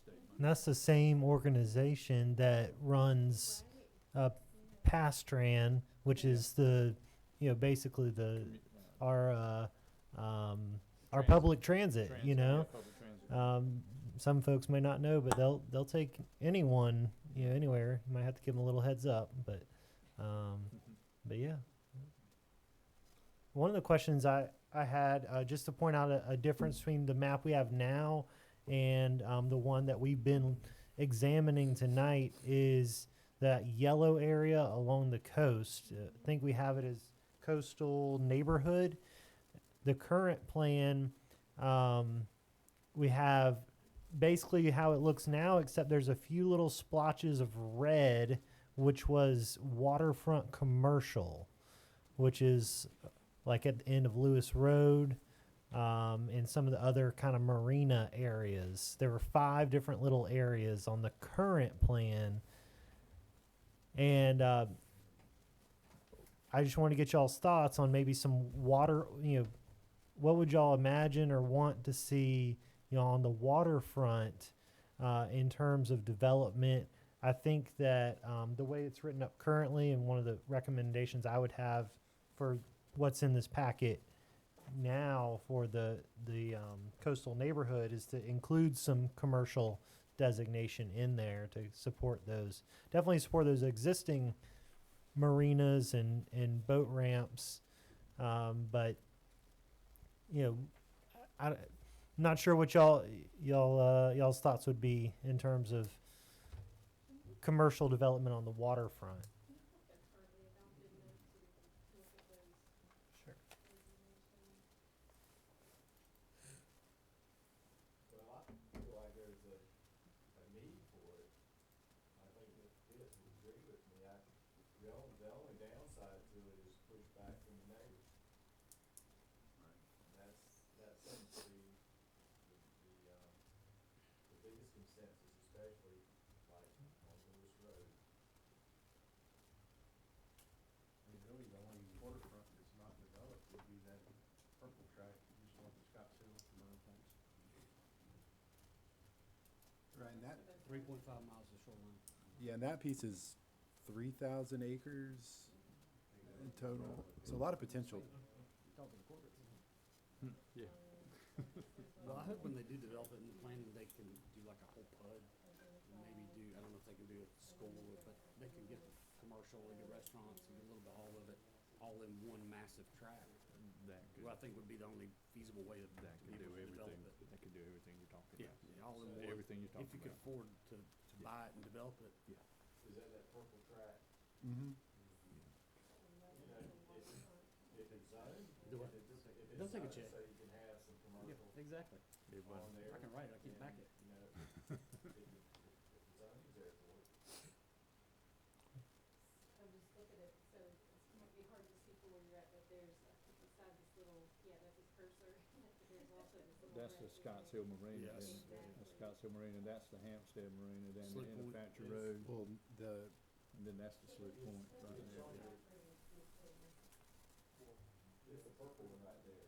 state money. And that's the same organization that runs Right? Pastran, which is basically Commu- our Transit. public transit. yeah, public transit. Some folks may not know, but they'll take anyone anywhere. You might have to give them a little heads up, but yeah. One of the questions I had, just to point out a difference between the map we have now and the one that we've been examining tonight, is that yellow area along the coast. I think we have it as coastal neighborhood. The current plan, we have basically how it looks now, except there's a few little splotches of red, which was waterfront commercial, which is like at the end of Lewis Road, and some of the other kind of marina areas. There were 5 different little areas on the current plan. And I just want to get y'all's thoughts on maybe some water, what would y'all imagine or want to see, on the waterfront in terms of development. I think that the way it's written up currently, and one of the recommendations I would have for what's in this packet now for the coastal neighborhood, is to include some commercial designation in there to support those. Definitely support those existing marinas and boat ramps, but I'm not sure what y'all's thoughts would be in terms of commercial development on the waterfront. Sure. Well, I feel like there's a need for it. I think that this would agree with me. The only downside to it is pushback from the neighbors. And that seems to be the biggest consensus, especially like on Lewis Road. I mean, really, the only waterfront that's not developed would be that purple track just north of Scotts Hill and other things. Right, and that, 3.5 miles of shoreline. yeah, and that piece is 3,000 acres in total. So a lot of potential. Talk to the corporate. Yeah. Well, I hope when they do develop it in the planning, they can do like a whole PUD. And maybe I don't know if they can do a school, but they can get the commercial and get restaurants and get a little bit all of it, all in one massive tract. That could, Well, I think would be the only feasible way to that be could do able to develop everything. it. That could do everything you're talking Yeah, about. yeah, all in one. Everything you're talking If you could about. afford to buy it and develop it. Is that purple track? Mm-hmm. You know, if it's zoned, Do what? if it's They'll take a zoned check. so you can have some Yeah, commercial exactly. It on wasn't. there. I can write it, I can't back then, it. You know, if the zoning's there for it. I'm just looking at, so it might be hard to see from where you're at, but there's, beside this little, that's his cursor, there's also this little. That's the red Scotts area. Hill Marina. Yes. isn't it? That's Scotts Hill Marina. That's the Hampstead Marina. Then Slip the Point Thatcher is- Road. Well, And then that's the Slip Point right there. Yeah, It's the purple one right there.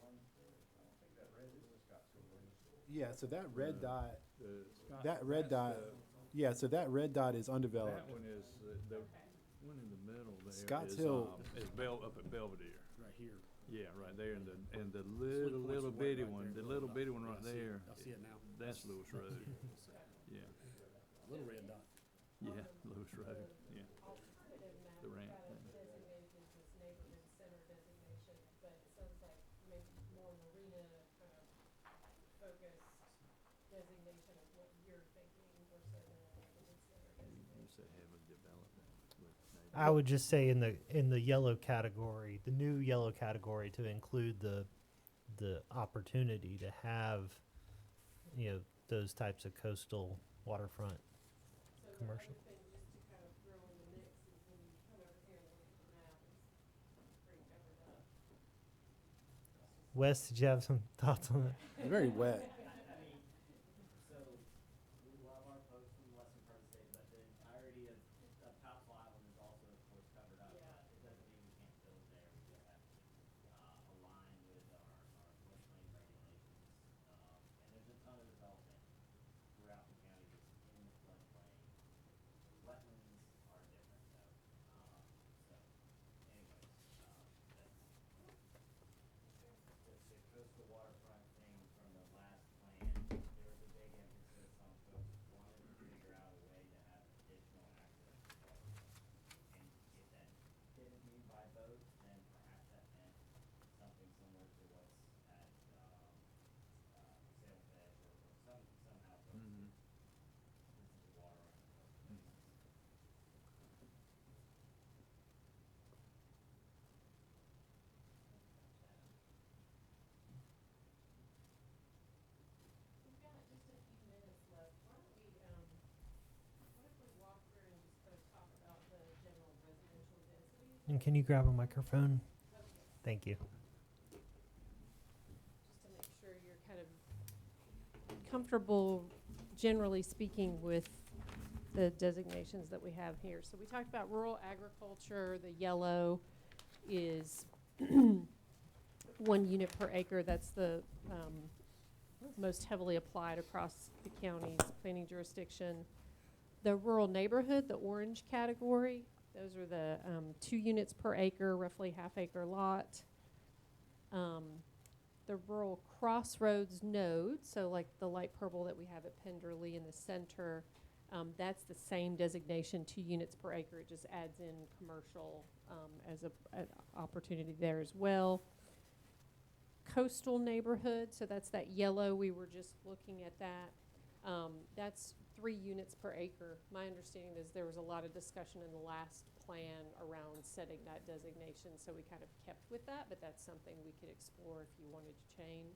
I don't think that red is the Scottsville one. Yeah, so that red dot, The Scott- that red that's dot, the- yeah, so that red dot is undeveloped. That one is, the one in the middle there Scotts is, Hill- is up at Belvedere. Right here. Yeah, right there, and the Sweet little, Point's little white bitty right one, there, the the little dot. bitty one Yeah, right I see it. there. I see it now. That's Lewis Road, yeah, Little red dot. yeah, Lewis Road, yeah, Alternative map, the ramp. got it designated as this neighborhood center designation, but it sounds like maybe more marina kind of focused designation of what you're thinking more so than a neighborhood center You designation. say heavily developed with neighborhood. I would just say in the yellow category, the new yellow category, to include the opportunity to have, those types of coastal waterfront So the commercial. other thing just to kind of throw in the mix is when you come over here and look at the map, it's pretty covered up. Wes, did you have some thoughts on that? It's very wet. I mean, so we love our post from the western part of the state, but the entirety of Topsail Island is also, of course, covered up. Yeah. It doesn't mean we can't build there. We just have to align with our floodplain regulations. And there's a ton of development throughout the county that's in the floodplain. Wetlands are different though. So anyways, the coastal waterfront thing from the last plan, there was a big emphasis on folks wanting to figure out a way to have additional access to waterfront. And if that didn't mean by boat, then perhaps that meant something similar to what's at, Sailfish or somehow folks Mhm. could visit the water on those places. We've got just a few minutes left. Why don't we, what if we walk through and just kind of talk about the general residential density? And can you grab a microphone? Thank you. Just to make sure you're kind of comfortable, generally speaking, with the designations that we have here. So we talked about rural agriculture. The yellow is 1 unit per acre. That's the most heavily applied across the county's planning jurisdiction. The rural neighborhood, the orange category, those are the 2 units per acre, roughly half-acre lot. The rural crossroads node, so like the light purple that we have at Penderley in the center, that's the same designation, 2 units per acre. It just adds in commercial as an opportunity there as well. Coastal neighborhood, so that's that yellow, we were just looking at that. That's 3 units per acre. My understanding is there was a lot of discussion in the last plan around setting that designation, so we kind of kept with that, but that's something we could explore if you wanted to change.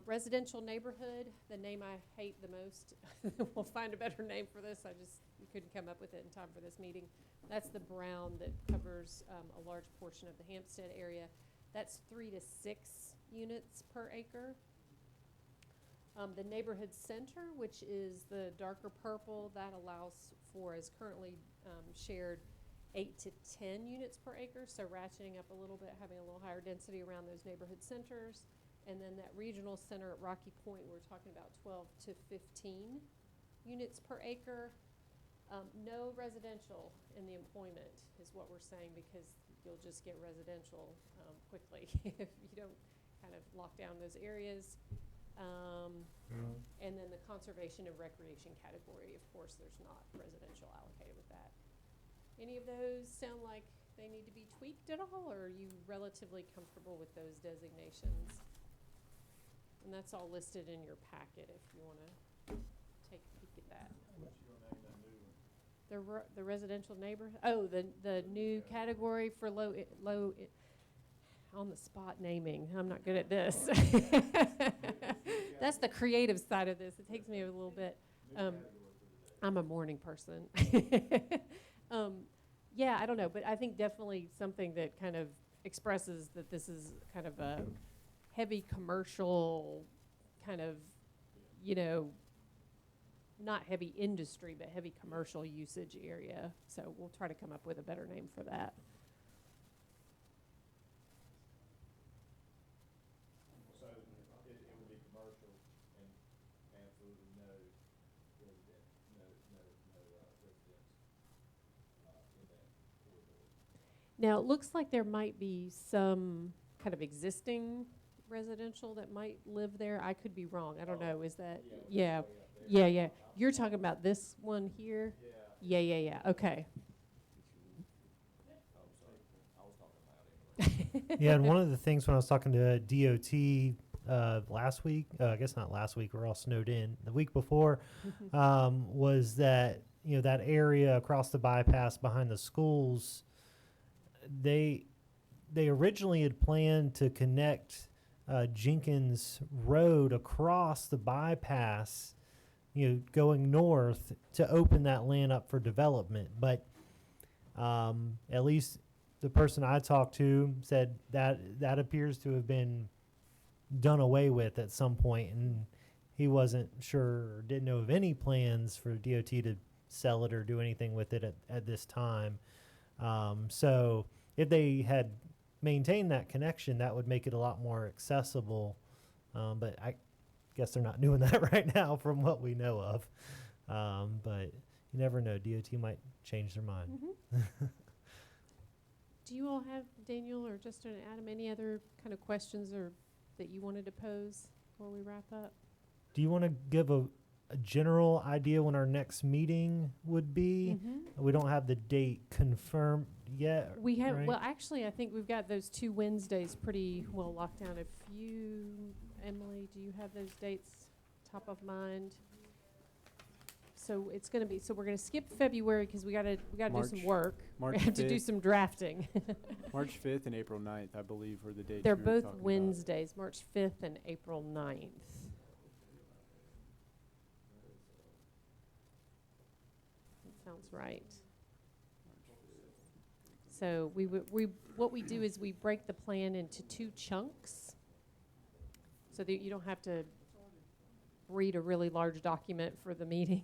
Residential neighborhood, the name I hate the most. We'll find a better name for this. We couldn't come up with it in time for this meeting. That's the brown that covers a large portion of the Hampstead area. That's 3 to 6 units per acre. The neighborhood center, which is the darker purple, that allows for, is currently shared 8 to 10 units per acre, so ratcheting up a little bit, having a little higher density around those neighborhood centers. And then that regional center at Rocky Point, we're talking about 12 to 15 units per acre. No residential in the employment is what we're saying, because you'll just get residential quickly if you don't kind of lock down those areas. And then the conservation and recreation category, of course, there's not residential allocated with that. Any of those sound like they need to be tweaked at all, or are you relatively comfortable with those designations? And that's all listed in your packet if you want to take a peek at that. What you gonna name that new one? The residential neighborhood, the new category for on the spot naming. I'm not good at this. That's the creative side of this. It takes me a little bit. I'm a morning person. Yeah, I don't know, but I think definitely something that kind of expresses that this is kind of a heavy commercial kind of, not heavy industry, but heavy commercial usage area. So we'll try to come up with a better name for that. So it would be commercial and absolutely no resident, no residents, in that corridor. Now, it looks like there might be some kind of existing residential that might live there. I could be wrong. I don't know. Is that, yeah, yeah. You're talking about this one here? Yeah. Okay. Yeah, and one of the things when I was talking to DOT last week, I guess not last week, we're all snowed in, the week before, was that, you know, that area across the bypass behind the schools, they originally had planned to connect Jenkins Road across the bypass, you know, going north to open that land up for development. But at least the person I talked to said that appears to have been done away with at some point, and he wasn't sure or didn't know of any plans for DOT to sell it or do anything with it at this time. So if they had maintained that connection, that would make it a lot more accessible. But I guess they're not doing that right now from what we know of. But you never know. DOT might change their mind. Mm-hmm. Do you all have, Daniel or Justin and Adam, any other kind of questions or that you wanted to pose before we wrap up? Do you want to give a general idea when our next meeting would be? Mm-hmm. We don't have the date confirmed yet. We have, right? well, actually, I think we've got those 2 Wednesdays pretty well locked down. If you, Emily, do you have those dates top of mind? So it's going to be, so we're going to skip February because we got to do some work. March We have to do 5th. some drafting. March 5th and April 9th, I believe, were the dates. They're we were both talking about. Wednesdays, March 5th and April 9th. That sounds right. So what we do is we break the plan into 2 chunks so that you don't have to read a really large document for the meeting.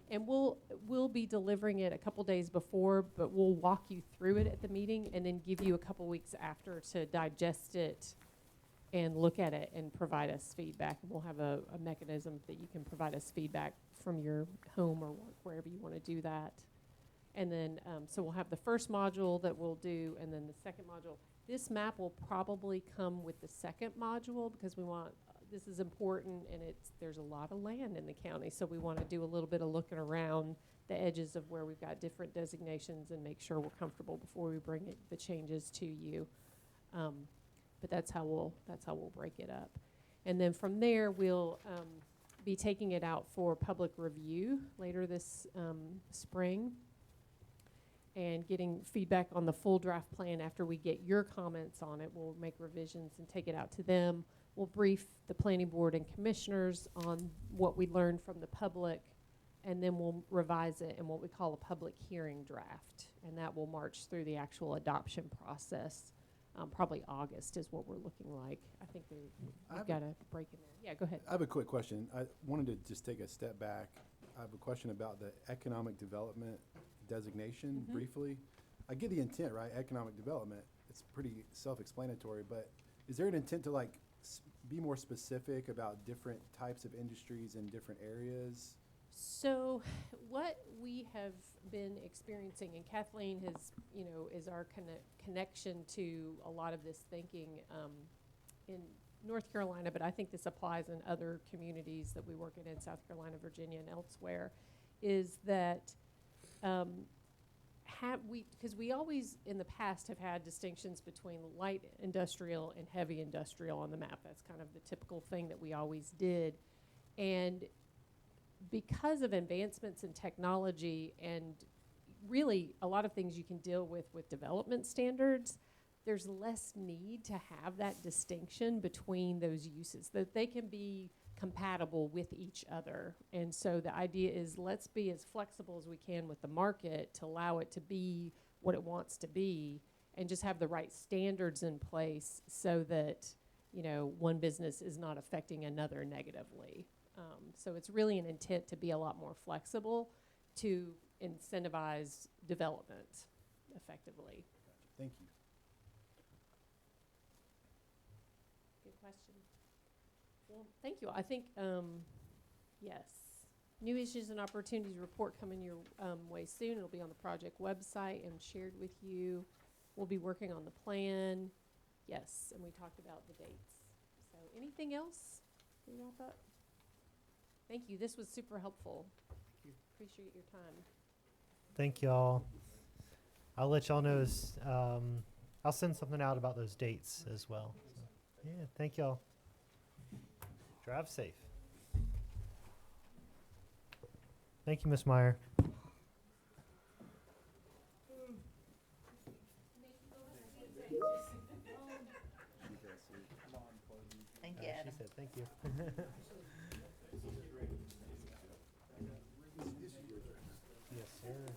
And we'll be delivering it a couple days before, but we'll walk you through it at the meeting and then give you a couple weeks after to digest it and look at it and provide us feedback. And we'll have a mechanism that you can provide us feedback from your home or wherever you want to do that. And then, so we'll have the first module that we'll do, and then the second module. This map will probably come with the second module because we want, this is important, and there's a lot of land in the county, so we want to do a little bit of looking around the edges of where we've got different designations and make sure we're comfortable before we bring the changes to you. But that's how we'll break it up. And then from there, we'll be taking it out for public review later this spring and getting feedback on the full draft plan. After we get your comments on it, we'll make revisions and take it out to them. We'll brief the planning board and commissioners on what we learned from the public, and then we'll revise it in what we call a public hearing draft, and that will march through the actual adoption process. Probably August is what we're looking like. I think we've got a break in there. Yeah, go ahead. I have a quick question. I wanted to just take a step back. I have a question about the economic development designation briefly. I get the intent, right? Economic development. It's pretty self-explanatory, but is there an intent to like be more specific about different types of industries in different areas? So what we have been experiencing, and Kathleen has, is our connection to a lot of this thinking in North Carolina, but I think this applies in other communities that we work in South Carolina, Virginia, and elsewhere, is that because we always in the past have had distinctions between light industrial and heavy industrial on the map. That's kind of the typical thing that we always did. And because of advancements in technology and really a lot of things you can deal with development standards, there's less need to have that distinction between those uses, that they can be compatible with each other. And so the idea is let's be as flexible as we can with the market to allow it to be what it wants to be and just have the right standards in place so that, one business is not affecting another negatively. So it's really an intent to be a lot more flexible to incentivize development effectively. Thank you. Good question. Well, thank you. I think, yes. New issues and opportunities report coming your way soon. It'll be on the project website and shared with you. We'll be working on the plan. Yes, and we talked about the dates. So anything else? We wrap up? Thank you. This was super helpful. Appreciate your time. Thank y'all. I'll let y'all know I'll send something out about those dates as well. So, yeah, thank y'all. Drive safe. Thank you, Miss Meyer. Thank She said thank you. Yes, sir.